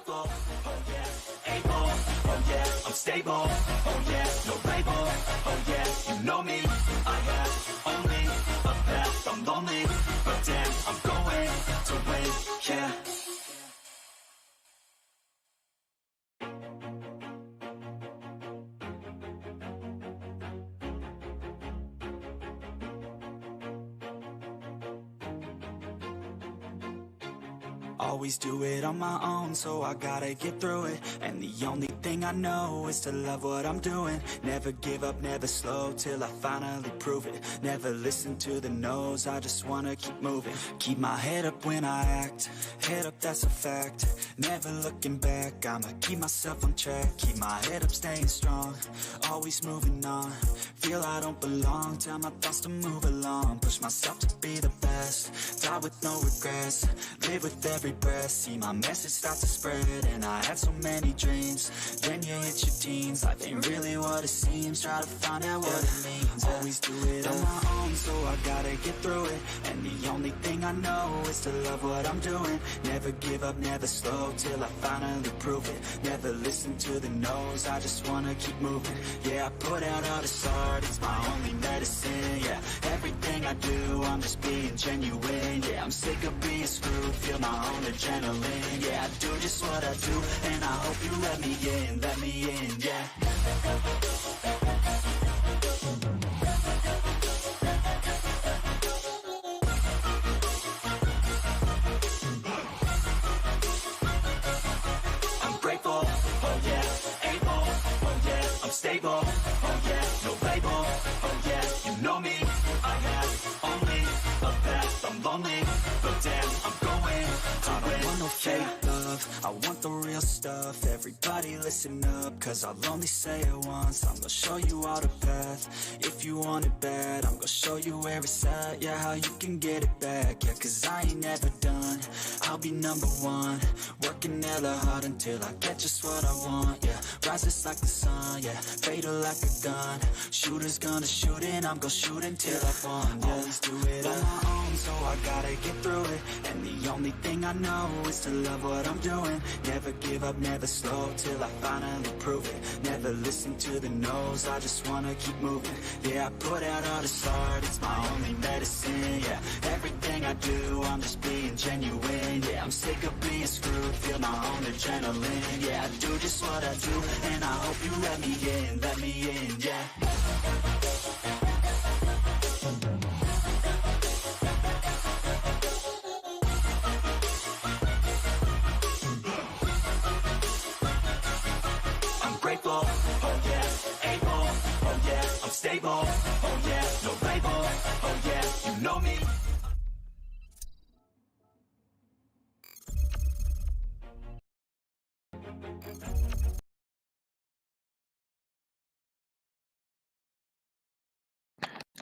Speaker 2: grateful, oh yeah, able, oh yeah, I'm stable, oh yeah, no label, oh yeah, you know me, I have only a path, I'm lonely, but damn, I'm going to win, yeah. Always do it on my own, so I gotta get through it. And the only thing I know is to love what I'm doing. Never give up, never slow, till I finally prove it. Never listen to the no's, I just wanna keep moving. Keep my head up when I act, head up, that's a fact. Never looking back, I'ma keep myself on track. Keep my head up, staying strong, always moving on. Feel I don't belong, tell my thoughts to move along. Push myself to be the best, die with no regrets. Live with every breath, see my message start to spread. And I had so many dreams, then you hit your teens. Life ain't really what it seems, try to find out what it means. Always do it on my own, so I gotta get through it. And the only thing I know is to love what I'm doing. Never give up, never slow, till I finally prove it. Never listen to the no's, I just wanna keep moving. Yeah, I put out all this art, it's my only medicine. Yeah, everything I do, I'm just being genuine. Yeah, I'm sick of being screwed, feel my own adrenaline. Yeah, I do just what I do, and I hope you let me in, yeah. I'm grateful, oh yeah, able, oh yeah, I'm stable, oh yeah, no label, oh yeah, you know me, I have only a path, I'm lonely, but damn, I'm going to win. I don't want no fake love, I want the real stuff. Everybody listen up, cause I'll only say it once. I'm gonna show you all the path, if you want it bad. I'm gonna show you where it's at, yeah, how you can get it back. Yeah, cause I ain't never done, I'll be number one. Working hella hard until I get just what I want, yeah. Rises like the sun, yeah, fatal like a gun. Shooters gonna shoot and I'm gonna shoot until I won, yeah. Always do it on my own, so I gotta get through it. And the only thing I know is to love what I'm doing. Never give up, never slow, till I finally prove it. Never listen to the no's, I just wanna keep moving. Yeah, I put out all this art, it's my only medicine. Yeah, everything I do, I'm just being genuine. Yeah, I'm sick of being screwed, feel my own adrenaline. Yeah, I do just what I do, and I hope you let me in, yeah. I'm grateful, oh yeah, able, oh yeah, I'm stable, oh yeah, no label, oh yeah, you know me.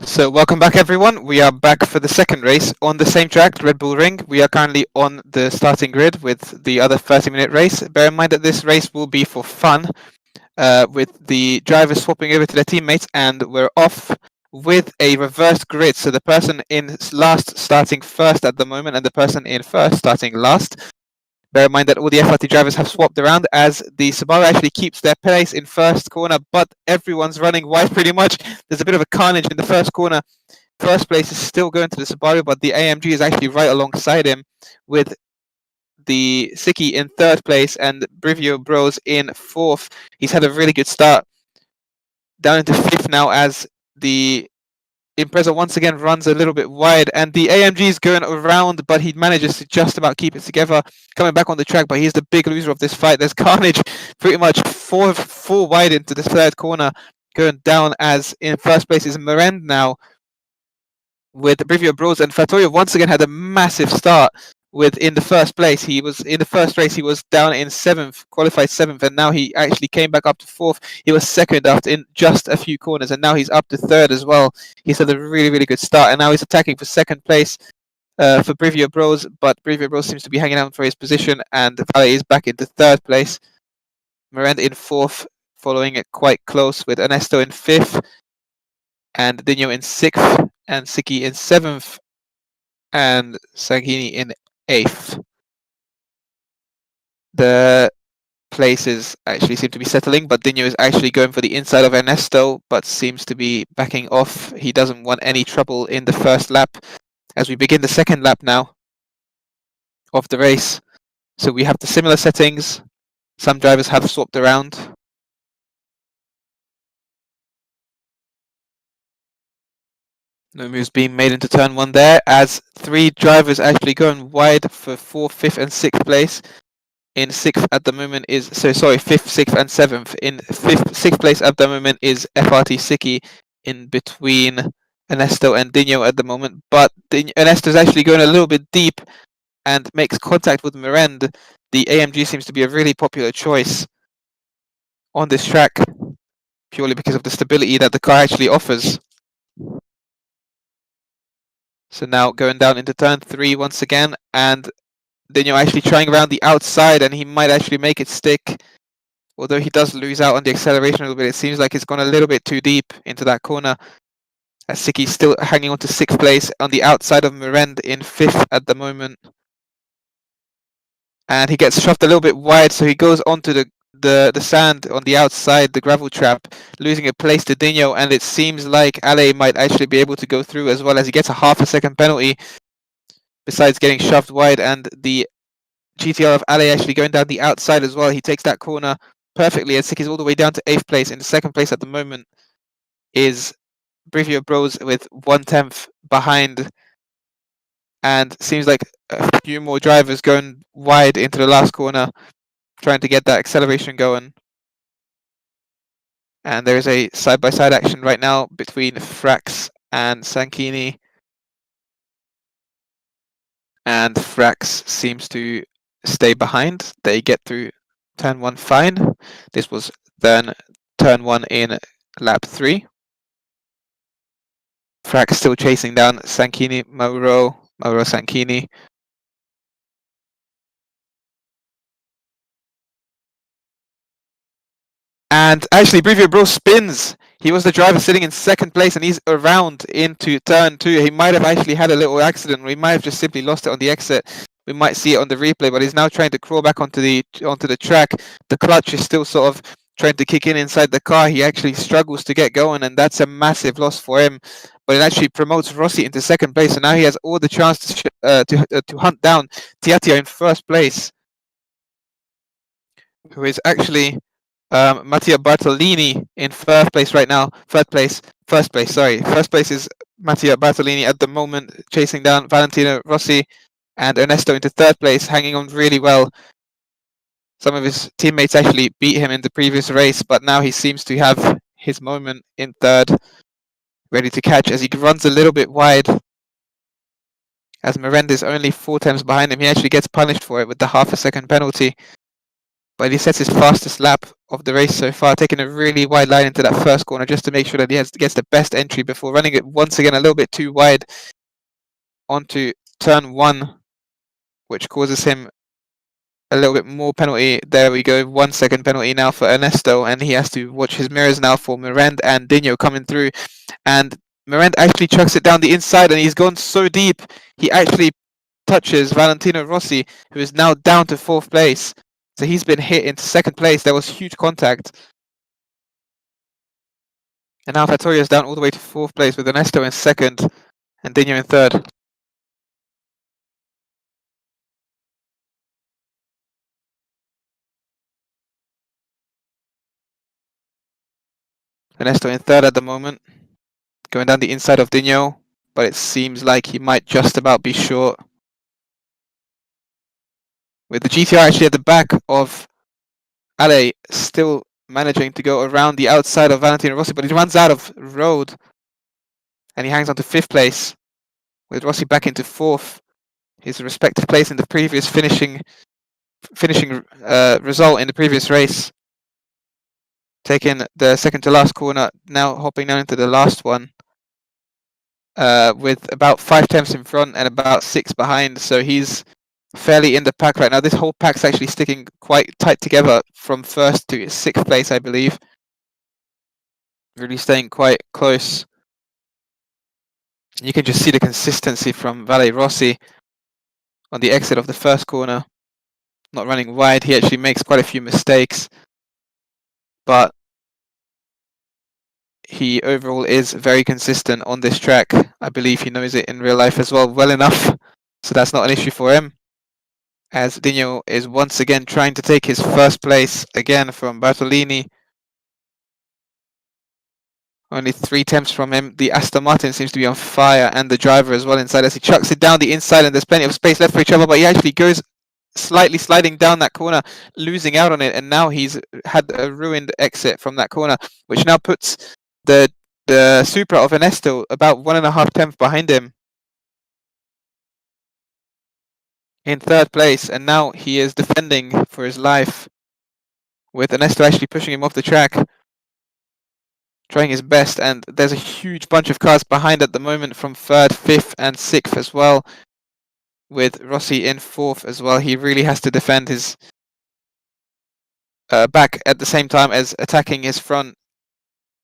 Speaker 1: So welcome back everyone, we are back for the second race on the same track, Red Bull Ring. We are currently on the starting grid with the other 30-minute race. Bear in mind that this race will be for fun, with the drivers swapping over to their teammates, and we're off with a reversed grid. So the person in last starting first at the moment, and the person in first starting last. Bear in mind that all the FRT drivers have swapped around, as the Subaru actually keeps their place in first corner, but everyone's running wide pretty much. There's a bit of a carnage in the first corner. First place is still going to the Subaru, but the AMG is actually right alongside him, with the Siki in third place and Brivio Bros in fourth. He's had a really good start. Down into fifth now, as the Impreza once again runs a little bit wide, and the AMG is going around, but he manages to just about keep it together, coming back on the track, but he's the big loser of this fight. There's carnage pretty much four wide into the third corner, going down, as in first place is Mirend now, with Brivio Bros, and Fatoria once again had a massive start. In the first place, he was in the first race, he was down in seventh, qualified seventh, and now he actually came back up to fourth. He was second after in just a few corners, and now he's up to third as well. He's had a really, really good start, and now he's attacking for second place for Brivio Bros, but Brivio Bros seems to be hanging on for his position, and Vale is back into third place. Miranda in fourth, following it quite close, with Ernesto in fifth, and Dino in sixth, and Siki in seventh, and Sanghini in eighth. the places actually seem to be settling, but Dino is actually going for the inside of Ernesto, but seems to be backing off. He doesn't want any trouble in the first lap. As we begin the second lap now of the race, so we have the similar settings. Some drivers have swapped around. No moves being made into turn one there, as three drivers actually going wide for 4th, 5th and 6th place. In 6th at the moment is, 5th, 6th and 7th. In 5th, 6th place at the moment is FRT Siki, in between Ernesto and Dino at the moment. But Ernesto is actually going a little bit deep and makes contact with Mirend. The AMG seems to be a really popular choice on this track, purely because of the stability that the car actually offers. So now going down into turn 3 once again, and Dino actually trying around the outside, and he might actually make it stick. Although he does lose out on the acceleration a little bit, it seems like it's gone a little bit too deep into that corner. As Siki's still hanging on to 6th place on the outside of Mirend in 5th at the moment. And he gets shoved a little bit wide, so he goes onto the sand on the outside, the gravel trap, losing a place to Dino, and it seems like Ale might actually be able to go through, as well as he gets a half a second penalty besides getting shoved wide, and the GTR of Ale actually going down the outside as well. He takes that corner perfectly, and Siki's all the way down to 8th place. In the 2nd place at the moment is Brivio Bros with 1/10 behind, and seems like a few more drivers going wide into the last corner, trying to get that acceleration going. And there is a side-by-side action right now between Frax and Sanchini. And Frax seems to stay behind. They get through turn 1 fine. This was then turn 1 in lap 3. Frax still chasing down Sanchini, Mauro Sanchini. And actually, Brivio Bro spins. He was the driver sitting in 2nd place, and he's around into turn 2. He might have actually had a little accident. We might have just simply lost it on the exit. We might see it on the replay, but he's now trying to crawl back onto the track. The clutch is still sort of trying to kick in inside the car. He actually struggles to get going, and that's a massive loss for him. But it actually promotes Rossi into 2nd place, so now he has all the chance to hunt down Tiatia in 1st place, who is actually Mattia Bartolini in 3rd place right now. 1st place is Mattia Bartolini at the moment, chasing down Valentino Rossi and Ernesto into 3rd place, hanging on really well. Some of his teammates actually beat him in the previous race, but now he seems to have his moment in 3rd, ready to catch as he runs a little bit wide. As Miranda is only 4 times behind him, he actually gets punished for it with the half a second penalty. But he sets his fastest lap of the race so far, taking a really wide line into that 1st corner just to make sure that he gets the best entry before running it once again a little bit too wide onto turn 1, which causes him a little bit more penalty. There we go, 1 second penalty now for Ernesto, and he has to watch his mirrors now for Miranda and Dino coming through. And Miranda actually chucks it down the inside, and he's gone so deep, he actually touches Valentino Rossi, who is now down to 4th place. So he's been hit into 2nd place. There was huge contact. And now Fattoria is down all the way to 4th place with Ernesto in 2nd and Dino in 3rd. Ernesto in 3rd at the moment, going down the inside of Dino, but it seems like he might just about be short. With the GTR actually at the back of Ale, still managing to go around the outside of Valentino Rossi, but he runs out of road and he hangs on to 5th place with Rossi back into 4th, his respective place in the previous finishing result in the previous race. Taking the 2nd to last corner, now hopping down into the last one with about 5 temps in front and about 6 behind, so he's fairly in the pack right now. This whole pack's actually sticking quite tight together from 1st to 6th place, I believe. Really staying quite close. You can just see the consistency from Vale Rossi on the exit of the 1st corner. not running wide. He actually makes quite a few mistakes, but he overall is very consistent on this track. I believe he knows it in real life as well enough, so that's not an issue for him. As Dino is once again trying to take his first place again from Bartolini. Only 3 attempts from him. The Aston Martin seems to be on fire, and the driver as well inside as he chucks it down the inside, and there's plenty of space left for each other, but he actually goes slightly sliding down that corner, losing out on it, and now he's had a ruined exit from that corner, which now puts the Supra of Ernesto about 1.5 tenths behind him in 3rd place, and now he is defending for his life with Ernesto actually pushing him off the track, trying his best, and there's a huge bunch of cars behind at the moment from 3rd, 5th and 6th as well, with Rossi in 4th as well. He really has to defend his back at the same time as attacking his front.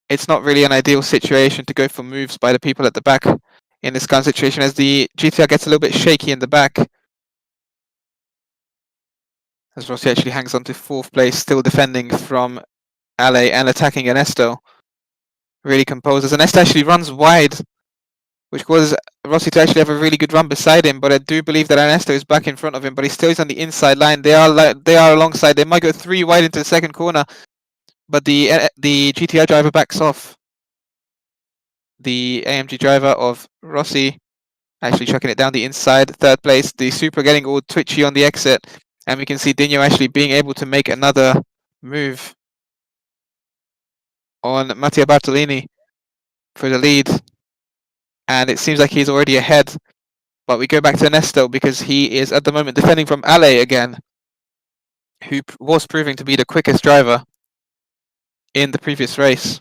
Speaker 1: It's not really an ideal situation to go for moves by the people at the back in this kind of situation, as the GTR gets a little bit shaky in the back. As Rossi actually hangs on to 4th place, still defending from Ale and attacking Ernesto. Really composed as Ernesto actually runs wide, which causes Rossi to actually have a really good run beside him, but I do believe that Ernesto is back in front of him, but he still is on the inside line. They are alongside. They might go 3 wide into the 2nd corner, but the GTR driver backs off. The AMG driver of Rossi actually chucking it down the inside. 3rd place, the Supra getting all twitchy on the exit, and we can see Dino actually being able to make another move on Mattia Bartolini for the lead, and it seems like he's already ahead. But we go back to Ernesto because he is at the moment defending from Ale again, who was proving to be the quickest driver in the previous race.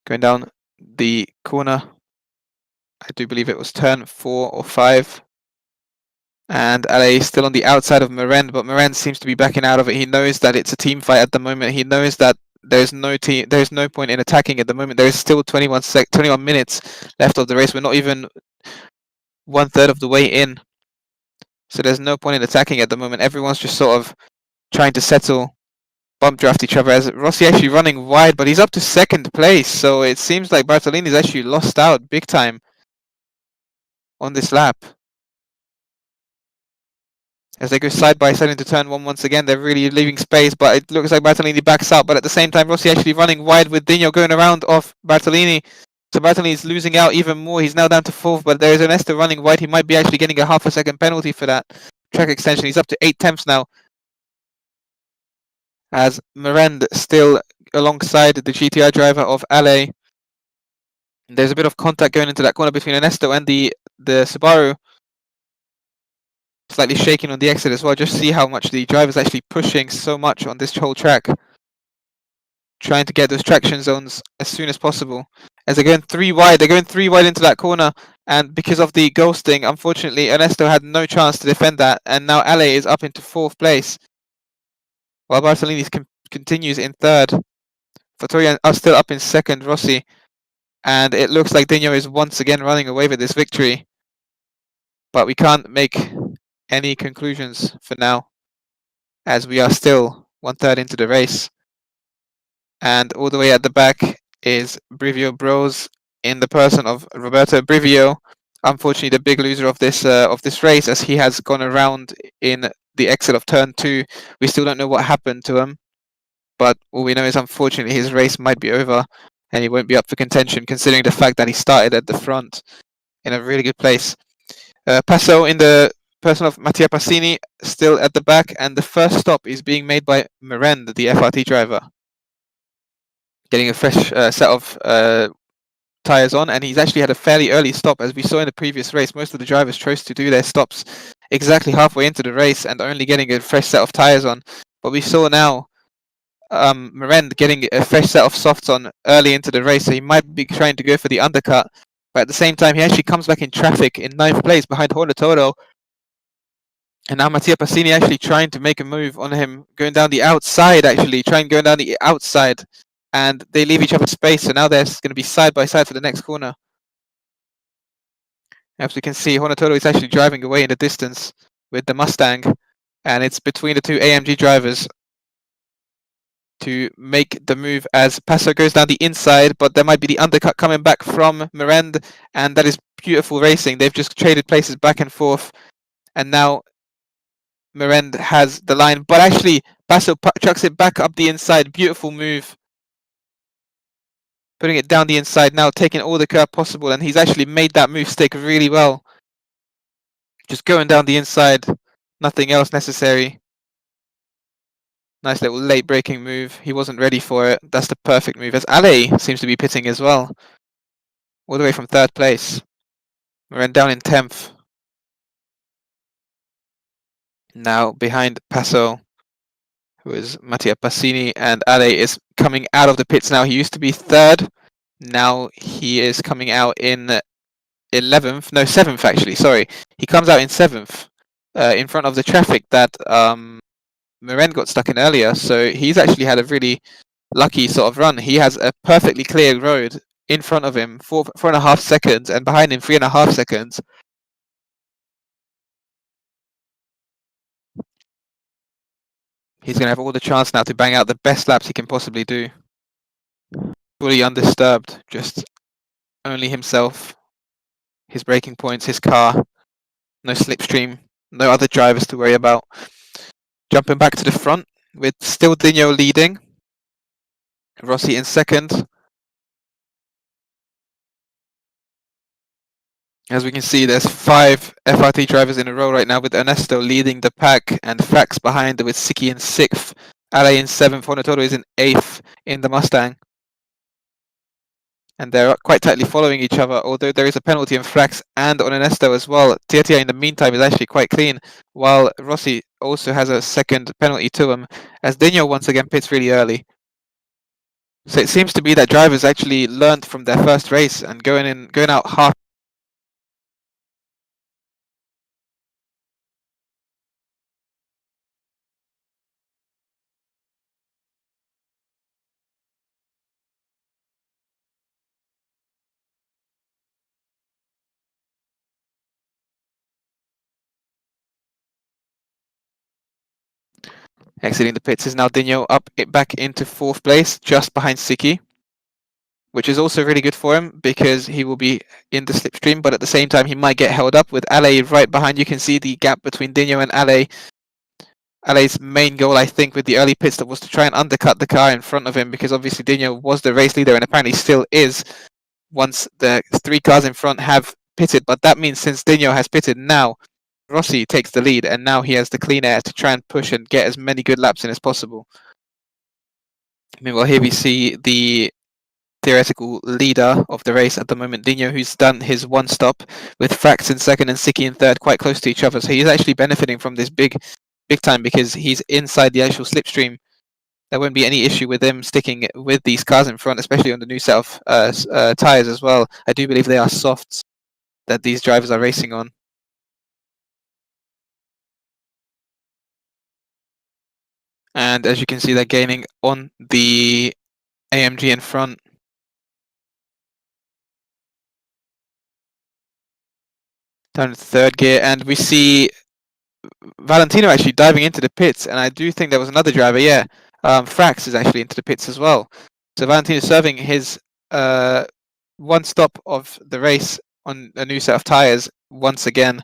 Speaker 1: Going down the corner, I do believe it was turn 4 or 5. And Ale is still on the outside of Mirend, but Mirend seems to be backing out of it. He knows that it's a team fight at the moment. He knows that there's no point in attacking at the moment. There is still 21 minutes left of the race. We're not even 1/3 of the way in, so there's no point in attacking at the moment. Everyone's just sort of trying to settle, bump draft each other. As Rossi actually running wide, but he's up to 2nd place, so it seems like Bartolini's actually lost out big time on this lap. As they go side by side into turn 1 once again, they're really leaving space, but it looks like Bartolini backs out. But at the same time, Rossi actually running wide with Dino going around off Bartolini. So Bartolini is losing out even more. He's now down to 4th, but there is Ernesto running wide. He might be actually getting a 1/2 second penalty for that track extension. He's up to 8 tenths now. As Mirend still alongside the GTR driver of Ale. There's a bit of contact going into that corner between Ernesto and the Subaru. Slightly shaking on the exit as well. Just see how much the driver's actually pushing so much on this whole track. Trying to get those traction zones as soon as possible. As they're going 3 wide, they're going 3 wide into that corner. And because of the ghosting, unfortunately, Ernesto had no chance to defend that. And now Ale is up into 4th place, while Bartolini continues in 3rd. Fattori are still up in 2nd, Rossi. And it looks like Dino is once again running away with this victory. But we can't make any conclusions for now, as we are still 1/3 into the race. And all the way at the back is Brivio Bros in the person of Roberto Brivio. Unfortunately, the big loser of this race, as he has gone around in the exit of turn 2. We still don't know what happened to him, but all we know is unfortunately his race might be over and he won't be up for contention, considering the fact that he started at the front in a really good place. Passo in the person of Mattia Pasini still at the back, and the first stop is being made by Mirend, the FRT driver, getting a fresh set of tires on, and he's actually had a fairly early stop. As we saw in the previous race, most of the drivers chose to do their stops exactly halfway into the race and only getting a fresh set of tires on. But we saw now Mirend getting a fresh set of softs on early into the race, so he might be trying to go for the undercut. But at the same time, he actually comes back in traffic in 9th place behind Hornatoro. And now Mattia Pasini actually trying to make a move on him, going down the outside, going down the outside. And they leave each other space, so now they're going to be side by side for the next corner. As we can see, Hornatoro is actually driving away in the distance with the Mustang, and it's between the two AMG drivers to make the move as Passo goes down the inside, but there might be the undercut coming back from Mirend, and that is beautiful racing. They've just traded places back and forth, and now Mirend has the line, but actually Passo chucks it back up the inside. Beautiful move. Putting it down the inside now, taking all the curve possible, and he's actually made that move stick really well. Just going down the inside, nothing else necessary. Nice little late braking move. He wasn't ready for it. That's the perfect move, as Ale seems to be pitting as well. All the way from 3rd place. We're down in 10th. Now behind Passo, who is Mattia Pasini, and Ale is coming out of the pits now. He used to be 3rd. Now he is coming out in 11th. No, 7th actually, sorry. He comes out in 7th in front of the traffic that Mirend got stuck in earlier. So he's actually had a really lucky sort of run. He has a perfectly clear road in front of him, 4.5 seconds, and behind him 3.5 seconds. He's going to have all the chance now to bang out the best laps he can possibly do. Fully undisturbed, just only himself, his braking points, his car, no slipstream, no other drivers to worry about. Jumping back to the front with still Dino leading, Rossi in 2nd. As we can see, there's 5 FRT drivers in a row right now, with Ernesto leading the pack and Fax behind with Siki in 6th, Ale in 7th, Hornatoro is in 8th in the Mustang. And they're quite tightly following each other, although there is a penalty on Fax and on Ernesto as well. Tietia in the meantime is actually quite clean, while Rossi also has a 2nd penalty to him, as Dino once again pits really early. So it seems to be that drivers actually learned from their first race and going out half. Exiting the pits is now Dino up back into 4th place, just behind Siki, which is also really good for him because he will be in the slipstream, but at the same time he might get held up with Ale right behind. You can see the gap between Dino and Ale. Ale's main goal, I think, with the early pit stop was to try and undercut the car in front of him, because obviously Dino was the race leader and apparently still is once the 3 cars in front have pitted. But that means since Dino has pitted now, Rossi takes the lead, and now he has the clean air to try and push and get as many good laps in as possible. Meanwhile, here we see the theoretical leader of the race at the moment, Dino, who's done his 1 stop, with Fax in 2nd and Siki in 3rd, quite close to each other. So he's actually benefiting from this big time, because he's inside the actual slipstream. There won't be any issue with him sticking with these cars in front, especially on the new set of tyres as well. I do believe they are softs that these drivers are racing on. And as you can see, they're gaining on the AMG in front. Down to 3rd gear, and we see Valentino actually diving into the pits, and I do think there was another driver, Frax is actually into the pits as well. So Valentino serving his 1 stop of the race on a new set of tyres once again.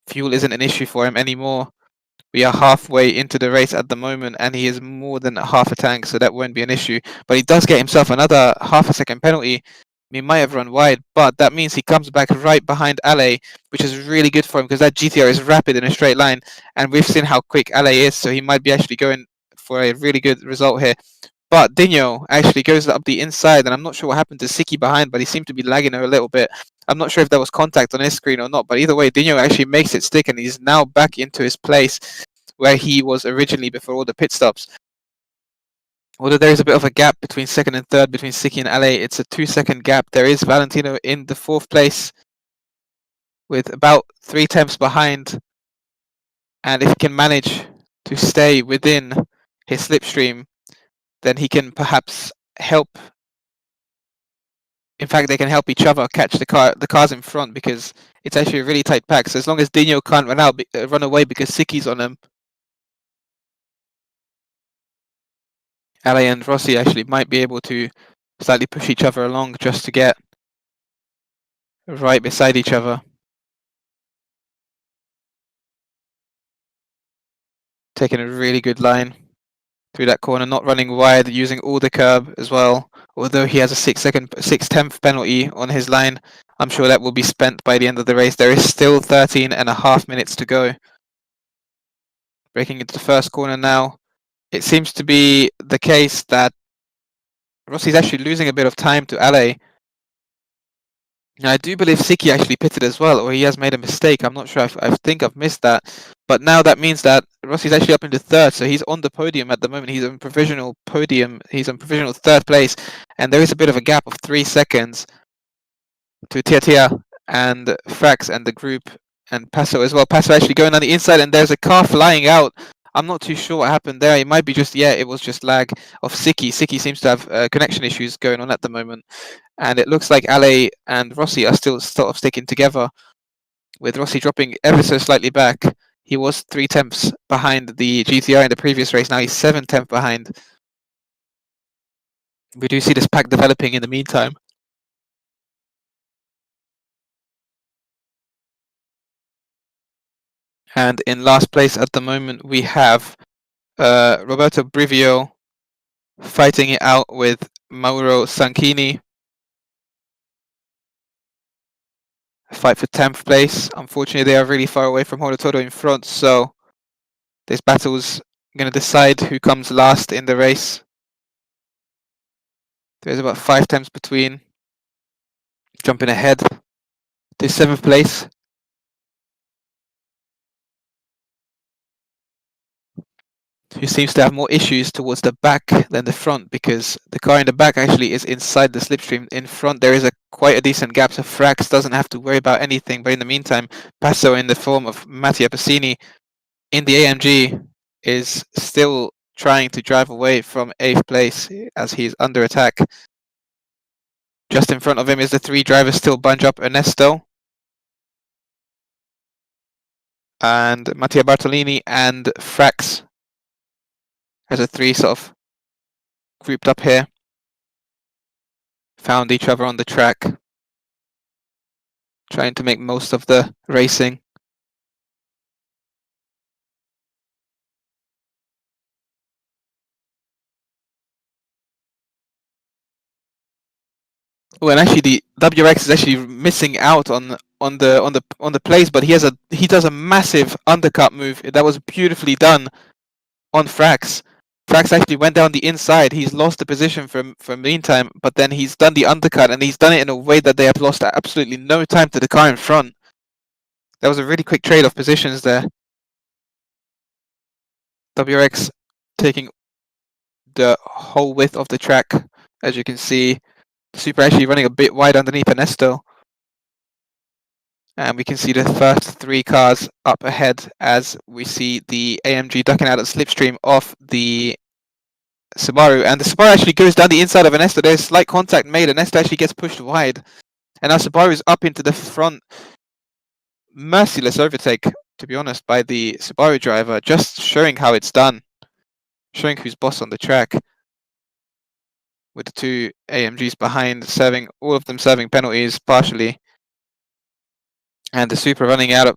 Speaker 1: Fuel isn't an issue for him anymore. We are halfway into the race at the moment, and he is more than half a tank, so that won't be an issue. But he does get himself another half a second penalty. He might have run wide, but that means he comes back right behind Ale, which is really good for him, because that GTR is rapid in a straight line, and we've seen how quick Ale is, so he might be actually going for a really good result here. But Dino actually goes up the inside, and I'm not sure what happened to Siki behind, but he seemed to be lagging her a little bit. I'm not sure if there was contact on his screen or not, but either way, Dino actually makes it stick, and he's now back into his place where he was originally before all the pit stops. Although there is a bit of a gap between 2nd and 3rd, between Siki and Ale, it's a 2-second gap. There is Valentino in the 4th place with about 3 tenths behind, and if he can manage to stay within his slipstream, then he can perhaps help In fact, they can help each other catch the cars in front because it's actually a really tight pack. So as long as Dino can't run away because Siki's on him, Ale and Rossi actually might be able to slightly push each other along just to get right beside each other. Taking a really good line through that corner, not running wide, using all the curb as well. Although he has a 6/10th penalty on his line, I'm sure that will be spent by the end of the race. There is still 13.5 minutes to go. Breaking into the first corner now. It seems to be the case that Rossi's actually losing a bit of time to Ale. Now, I do believe Siki actually pitted as well, or he has made a mistake. I'm not sure. I think I've missed that. But now that means that Rossi's actually up into third, so he's on the podium at the moment. He's on provisional podium. He's on provisional third place, and there is a bit of a gap of 3 seconds to Tia and Frax and the group and Passo as well. Passo actually going on the inside, and there's a car flying out. I'm not too sure what happened there. It might be just, it was just lag of Siki. Siki seems to have connection issues going on at the moment. And it looks like Ale and Rossi are still sort of sticking together, with Rossi dropping ever so slightly back. He was 3/10 behind the GTR in the previous race. Now he's 7/10 behind. We do see this pack developing in the meantime. And in last place at the moment, we have Roberto Brivio fighting it out with Mauro Sanchini. Fight for 10th place. Unfortunately, they are really far away from Horatodo in front, so this battle's going to decide who comes last in the race. There's about 5 temps between. Jumping ahead to 7th place. Who seems to have more issues towards the back than the front, because the car in the back actually is inside the slipstream. In front there is quite a decent gap, so Frax doesn't have to worry about anything. But in the meantime, Passo, in the form of Mattia Pasini in the AMG, is still trying to drive away from 8th place as he's under attack. Just in front of him is the 3 drivers still bunch up: Ernesto and Mattia Bartolini and Frax. As a 3 sort of grouped up here, found each other on the track, trying to make most of the racing. Oh, and actually the WRX is actually missing out on the place, but he does a massive undercut move that was beautifully done on Frax. Frax actually went down the inside. He's lost the position for meantime, but then he's done the undercut, and he's done it in a way that they have lost absolutely no time to the car in front. That was a really quick trade of positions there. WRX taking the whole width of the track, as you can see. Super actually running a bit wide underneath Ernesto. And we can see the first 3 cars up ahead as we see the AMG ducking out of the slipstream off the Subaru. And the Subaru actually goes down the inside of Ernesto. There's slight contact made. Ernesto actually gets pushed wide. And now Subaru is up into the front. Merciless overtake, to be honest, by the Subaru driver. Just showing how it's done. Showing who's boss on the track. With the 2 AMGs behind, all of them serving penalties partially. And the Super running out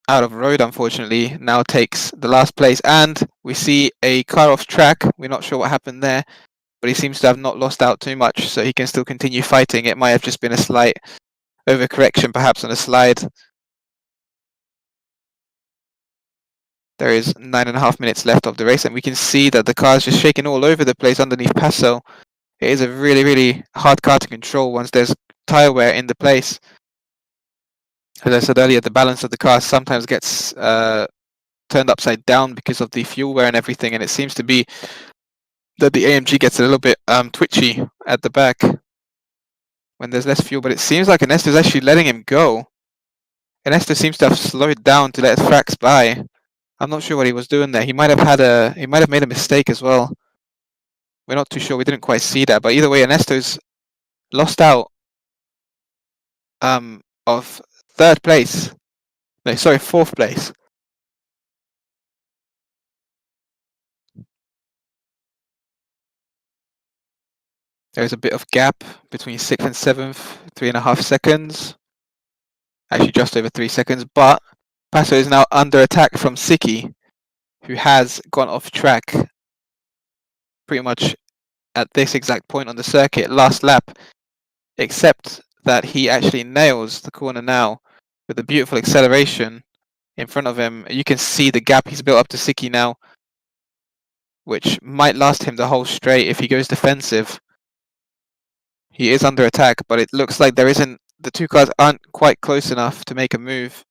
Speaker 1: of road, unfortunately, now takes the last place. And we see a car off track. We're not sure what happened there, but he seems to have not lost out too much, so he can still continue fighting. It might have just been a slight overcorrection, perhaps, on a slide. There is 9.5 minutes left of the race, and we can see that the car is just shaking all over the place underneath Passo. It is a really, really hard car to control once there's tire wear in the place. As I said earlier, the balance of the car sometimes gets turned upside down because of the fuel wear and everything, and it seems to be that the AMG gets a little bit twitchy at the back when there's less fuel. But it seems like Ernesto is actually letting him go. Ernesto seems to have slowed down to let Frax by. I'm not sure what he was doing there. He might have made a mistake as well. We're not too sure. We didn't quite see that, but either way, Ernesto's lost out of third place. No, sorry, fourth place. There's a bit of gap between 6th and 7th, 3.5 seconds. Actually, just over 3 seconds. But Passo is now under attack from Siki, who has gone off track pretty much at this exact point on the circuit, last lap, except that he actually nails the corner now with a beautiful acceleration in front of him. You can see the gap he's built up to Siki now, which might last him the whole straight if he goes defensive. He is under attack, but it looks like the two cars aren't quite close enough to make a move,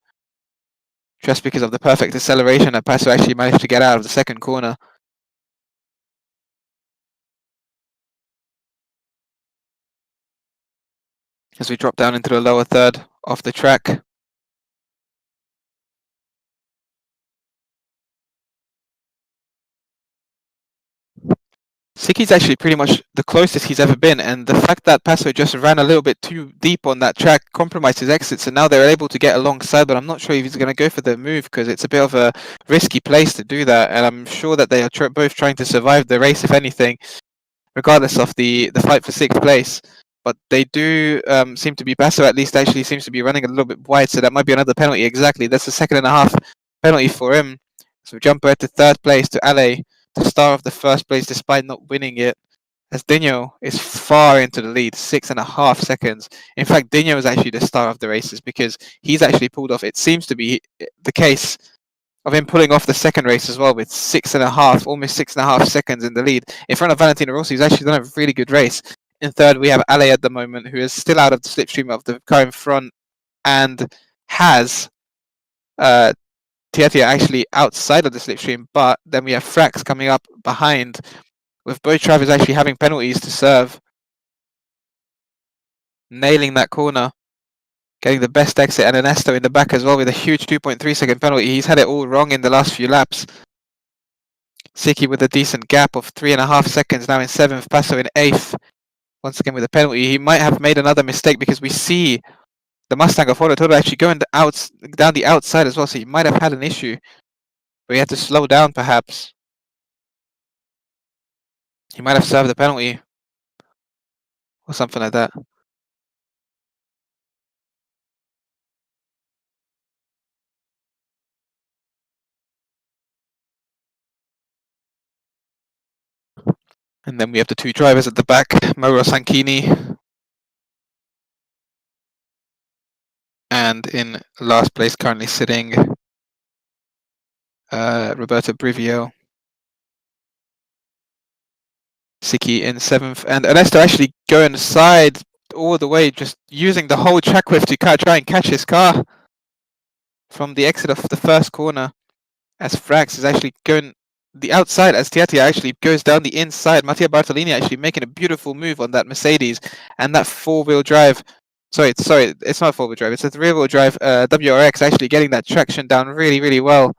Speaker 1: just because of the perfect acceleration that Passo actually managed to get out of the second corner. As we drop down into the lower third off the track. Siki's actually pretty much the closest he's ever been, and the fact that Passo just ran a little bit too deep on that track compromised his exits, and now they're able to get alongside, but I'm not sure if he's going to go for the move, because it's a bit of a risky place to do that, and I'm sure that they are both trying to survive the race, if anything, regardless of the fight for 6th place. But they do seem to be, Passo at least actually seems to be running a little bit wide, so that might be another penalty. Exactly, that's a 2.5 penalty for him. So jump ahead to 3rd place to Ale, the star of the 1st place despite not winning it, as Dino is far into the lead, 6.5 seconds. In fact, Dino is actually the star of the races because he's actually pulled off, it seems to be the case, of him pulling off the second race as well with 6.5, almost 6.5 seconds in the lead. In front of Valentino Rossi, who's actually done a really good race. In third, we have Ale at the moment, who is still out of the slipstream of the car in front and has Tiatia actually outside of the slipstream, but then we have Frax coming up behind, with both drivers actually having penalties to serve. Nailing that corner, getting the best exit, and Ernesto in the back as well with a huge 2.3 second penalty. He's had it all wrong in the last few laps. Siki with a decent gap of 3.5 seconds, now in 7th, Passo in 8th. Once again with a penalty. He might have made another mistake because we see the Mustang of Todo actually going down the outside as well, so he might have had an issue. But he had to slow down perhaps. He might have served the penalty. Or something like that. And then we have the two drivers at the back, Mauro Sanchini. And in last place currently sitting Roberto Brivio. Siki in 7th. And Ernesto actually going side all the way, just using the whole track width to try and catch his car from the exit of the first corner. As Frax is actually going the outside, as Tiatia actually goes down the inside. Mattia Bartolini actually making a beautiful move on that Mercedes, and that 4-wheel drive. Sorry, it's not a 4-wheel drive, it's a 3-wheel drive WRX actually getting that traction down really, really well.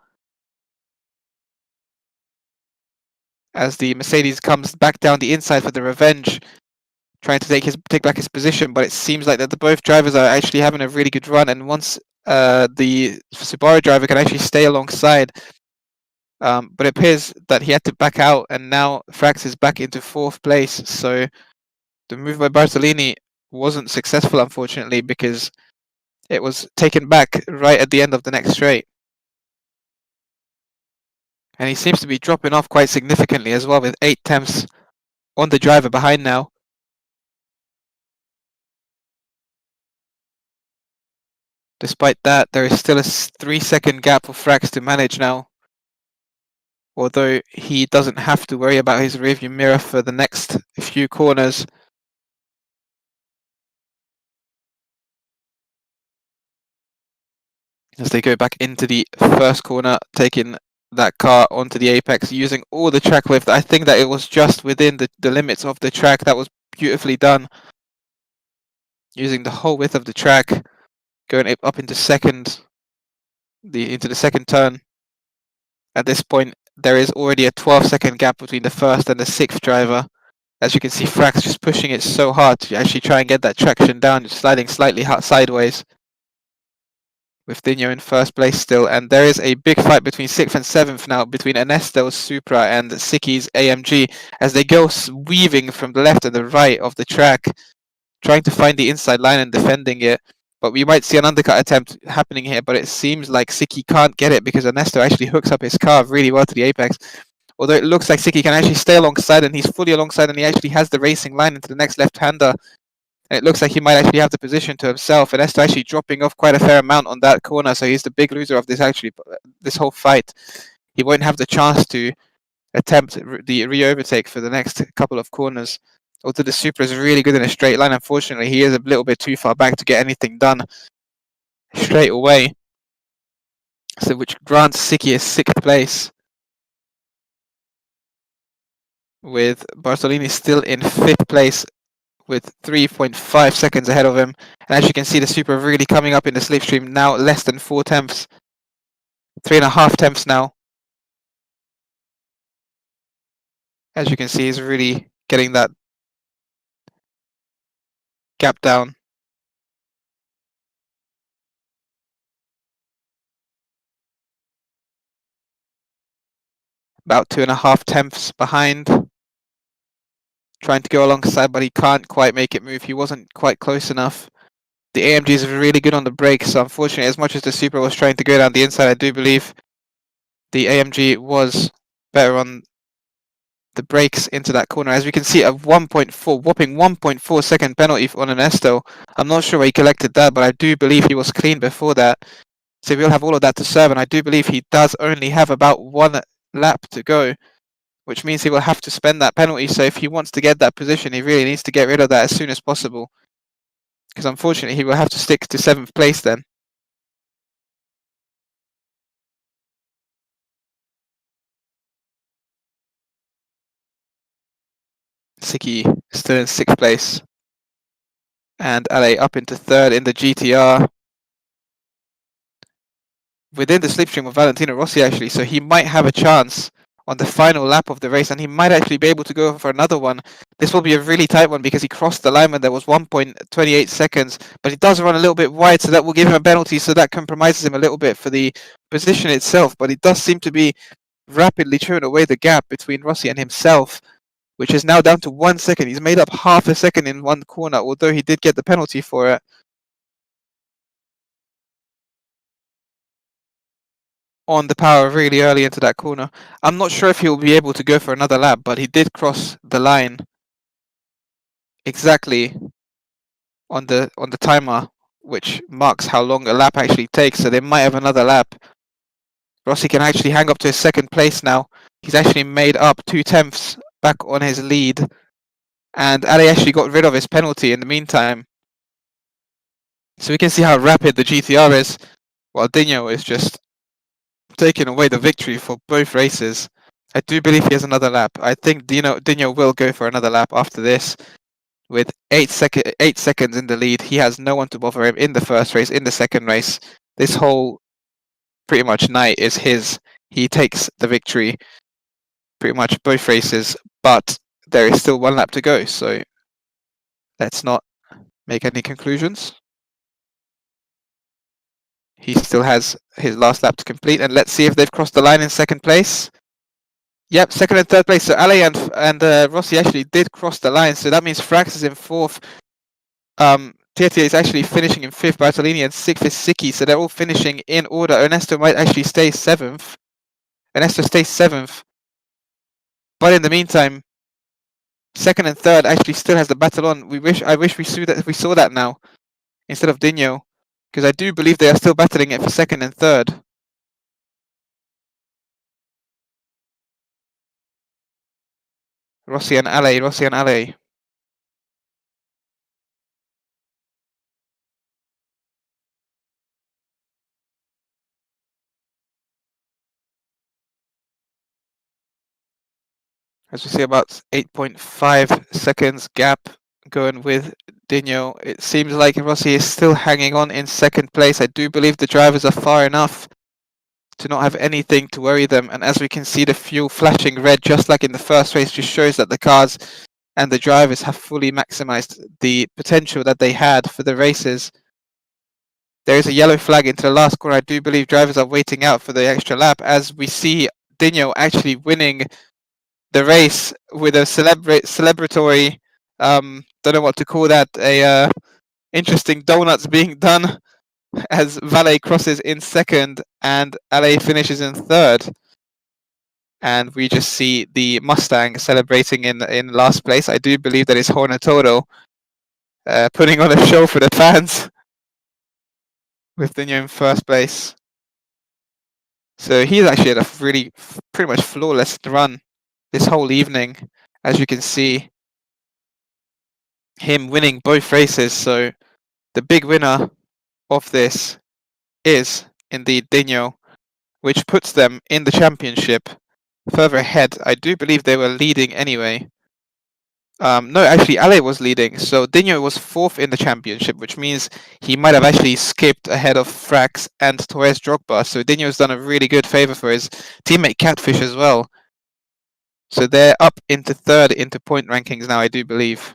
Speaker 1: As the Mercedes comes back down the inside for the revenge, trying to take back his position, but it seems like that both drivers are actually having a really good run, and once the Subaru driver can actually stay alongside, but it appears that he had to back out, and now Frax is back into 4th place. So the move by Bartolini wasn't successful, unfortunately, because it was taken back right at the end of the next straight. And he seems to be dropping off quite significantly as well, with 8 tenths on the driver behind now. Despite that, there is still a 3-second gap for Frax to manage now. Although he doesn't have to worry about his rearview mirror for the next few corners. As they go back into the first corner, taking that car onto the apex, using all the track width. I think that it was just within the limits of the track. That was beautifully done. Using the whole width of the track, going up into into the second turn. At this point, there is already a 12-second gap between the first and the 6th driver. As you can see, Frax just pushing it so hard to actually try and get that traction down, just sliding slightly sideways. With Dino in first place still, and there is a big fight between 6th and 7th now, between Ernesto's Supra and Siki's AMG, as they go weaving from the left and the right of the track, trying to find the inside line and defending it. But we might see an undercut attempt happening here, but it seems like Siki can't get it because Ernesto actually hooks up his car really well to the apex. Although it looks like Siki can actually stay alongside, and he's fully alongside, and he actually has the racing line into the next left-hander. And it looks like he might actually have the position to himself. And Ernesto actually dropping off quite a fair amount on that corner, so he's the big loser of this whole fight. He won't have the chance to attempt the re-overtake for the next couple of corners. Although the Supra is really good in a straight line, unfortunately, he is a little bit too far back to get anything done straight away. So which grants Siki a 6th place, with Bartolini still in 5th place with 3.5 seconds ahead of him. And as you can see, the Supra really coming up in the slipstream, now less than 4 tenths. 3.5 tenths now. As you can see, he's really getting that gap down. About 2.5 tenths behind. Trying to go alongside, but he can't quite make it move. He wasn't quite close enough. The AMG is really good on the brakes, so unfortunately, as much as the Supra was trying to go down the inside, I do believe the AMG was better on the brakes into that corner. As we can see, a 1.4, whopping 1.4 second penalty on Ernesto. I'm not sure where he collected that, but I do believe he was clean before that. So we'll have all of that to serve, and I do believe he does only have about 1 lap to go, which means he will have to spend that penalty. So if he wants to get that position, he really needs to get rid of that as soon as possible, because unfortunately he will have to stick to 7th place then. Siki still in 6th place, and Ale up into 3rd in the GTR, within the slipstream of Valentino Rossi actually, so he might have a chance on the final lap of the race, and he might actually be able to go for another one. This will be a really tight one because he crossed the line when there was 1.28 seconds, but he does run a little bit wide, so that will give him a penalty, so that compromises him a little bit for the position itself, but he does seem to be rapidly chewing away the gap between Rossi and himself, which is now down to 1 second. He's made up half a second in one corner, although he did get the penalty for it. On the power really early into that corner. I'm not sure if he'll be able to go for another lap, but he did cross the line exactly on the timer, which marks how long a lap actually takes, so they might have another lap. Rossi can actually hang up to his 2nd place now. He's actually made up 2 tenths back on his lead, and Ali actually got rid of his penalty in the meantime. So we can see how rapid the GTR is, while Dino is just taking away the victory for both races. I do believe he has another lap. I think Dino will go for another lap after this. With 8 seconds in the lead, he has no one to bother him in the first race, in the second race. This whole pretty much night is his. He takes the victory pretty much both races, but there is still 1 lap to go, so let's not make any conclusions. He still has his last lap to complete, and let's see if they've crossed the line in 2nd place. Yep, 2nd and 3rd place. So Ale and Rossi actually did cross the line, so that means Frax is in 4th. Tietia is actually finishing in 5th, Bartolini, and 6th is Siki, so they're all finishing in order. Ernesto might actually stay 7th. Ernesto stays 7th. But in the meantime, 2nd and 3rd actually still has the battle on. I wish we saw that now instead of Dino, because I do believe they are still battling it for 2nd and 3rd. Rossi and Ale. As we see, about 8.5 seconds gap going with Dino. It seems like Rossi is still hanging on in 2nd place. I do believe the drivers are far enough to not have anything to worry them. And as we can see, the fuel flashing red, just like in the first race, just shows that the cars and the drivers have fully maximized the potential that they had for the races. There is a yellow flag into the last corner. I do believe drivers are waiting out for the extra lap, as we see Dino actually winning the race with a celebratory, don't know what to call that, a interesting donuts being done as Vale crosses in second and LA finishes in third. And we just see the Mustang celebrating in last place. I do believe that it's Hornatoro putting on a show for the fans with Dino in first place. So he's actually had a really pretty much flawless run this whole evening, as you can see him winning both races. So the big winner of this is indeed Dino, which puts them in the championship further ahead. I do believe they were leading anyway. No, actually, Ale was leading. So Dino was fourth in the championship, which means he might have actually skipped ahead of Frax and Torres Drogba. So Dino's done a really good favor for his teammate Catfish as well. So they're up into third into point rankings now, I do believe.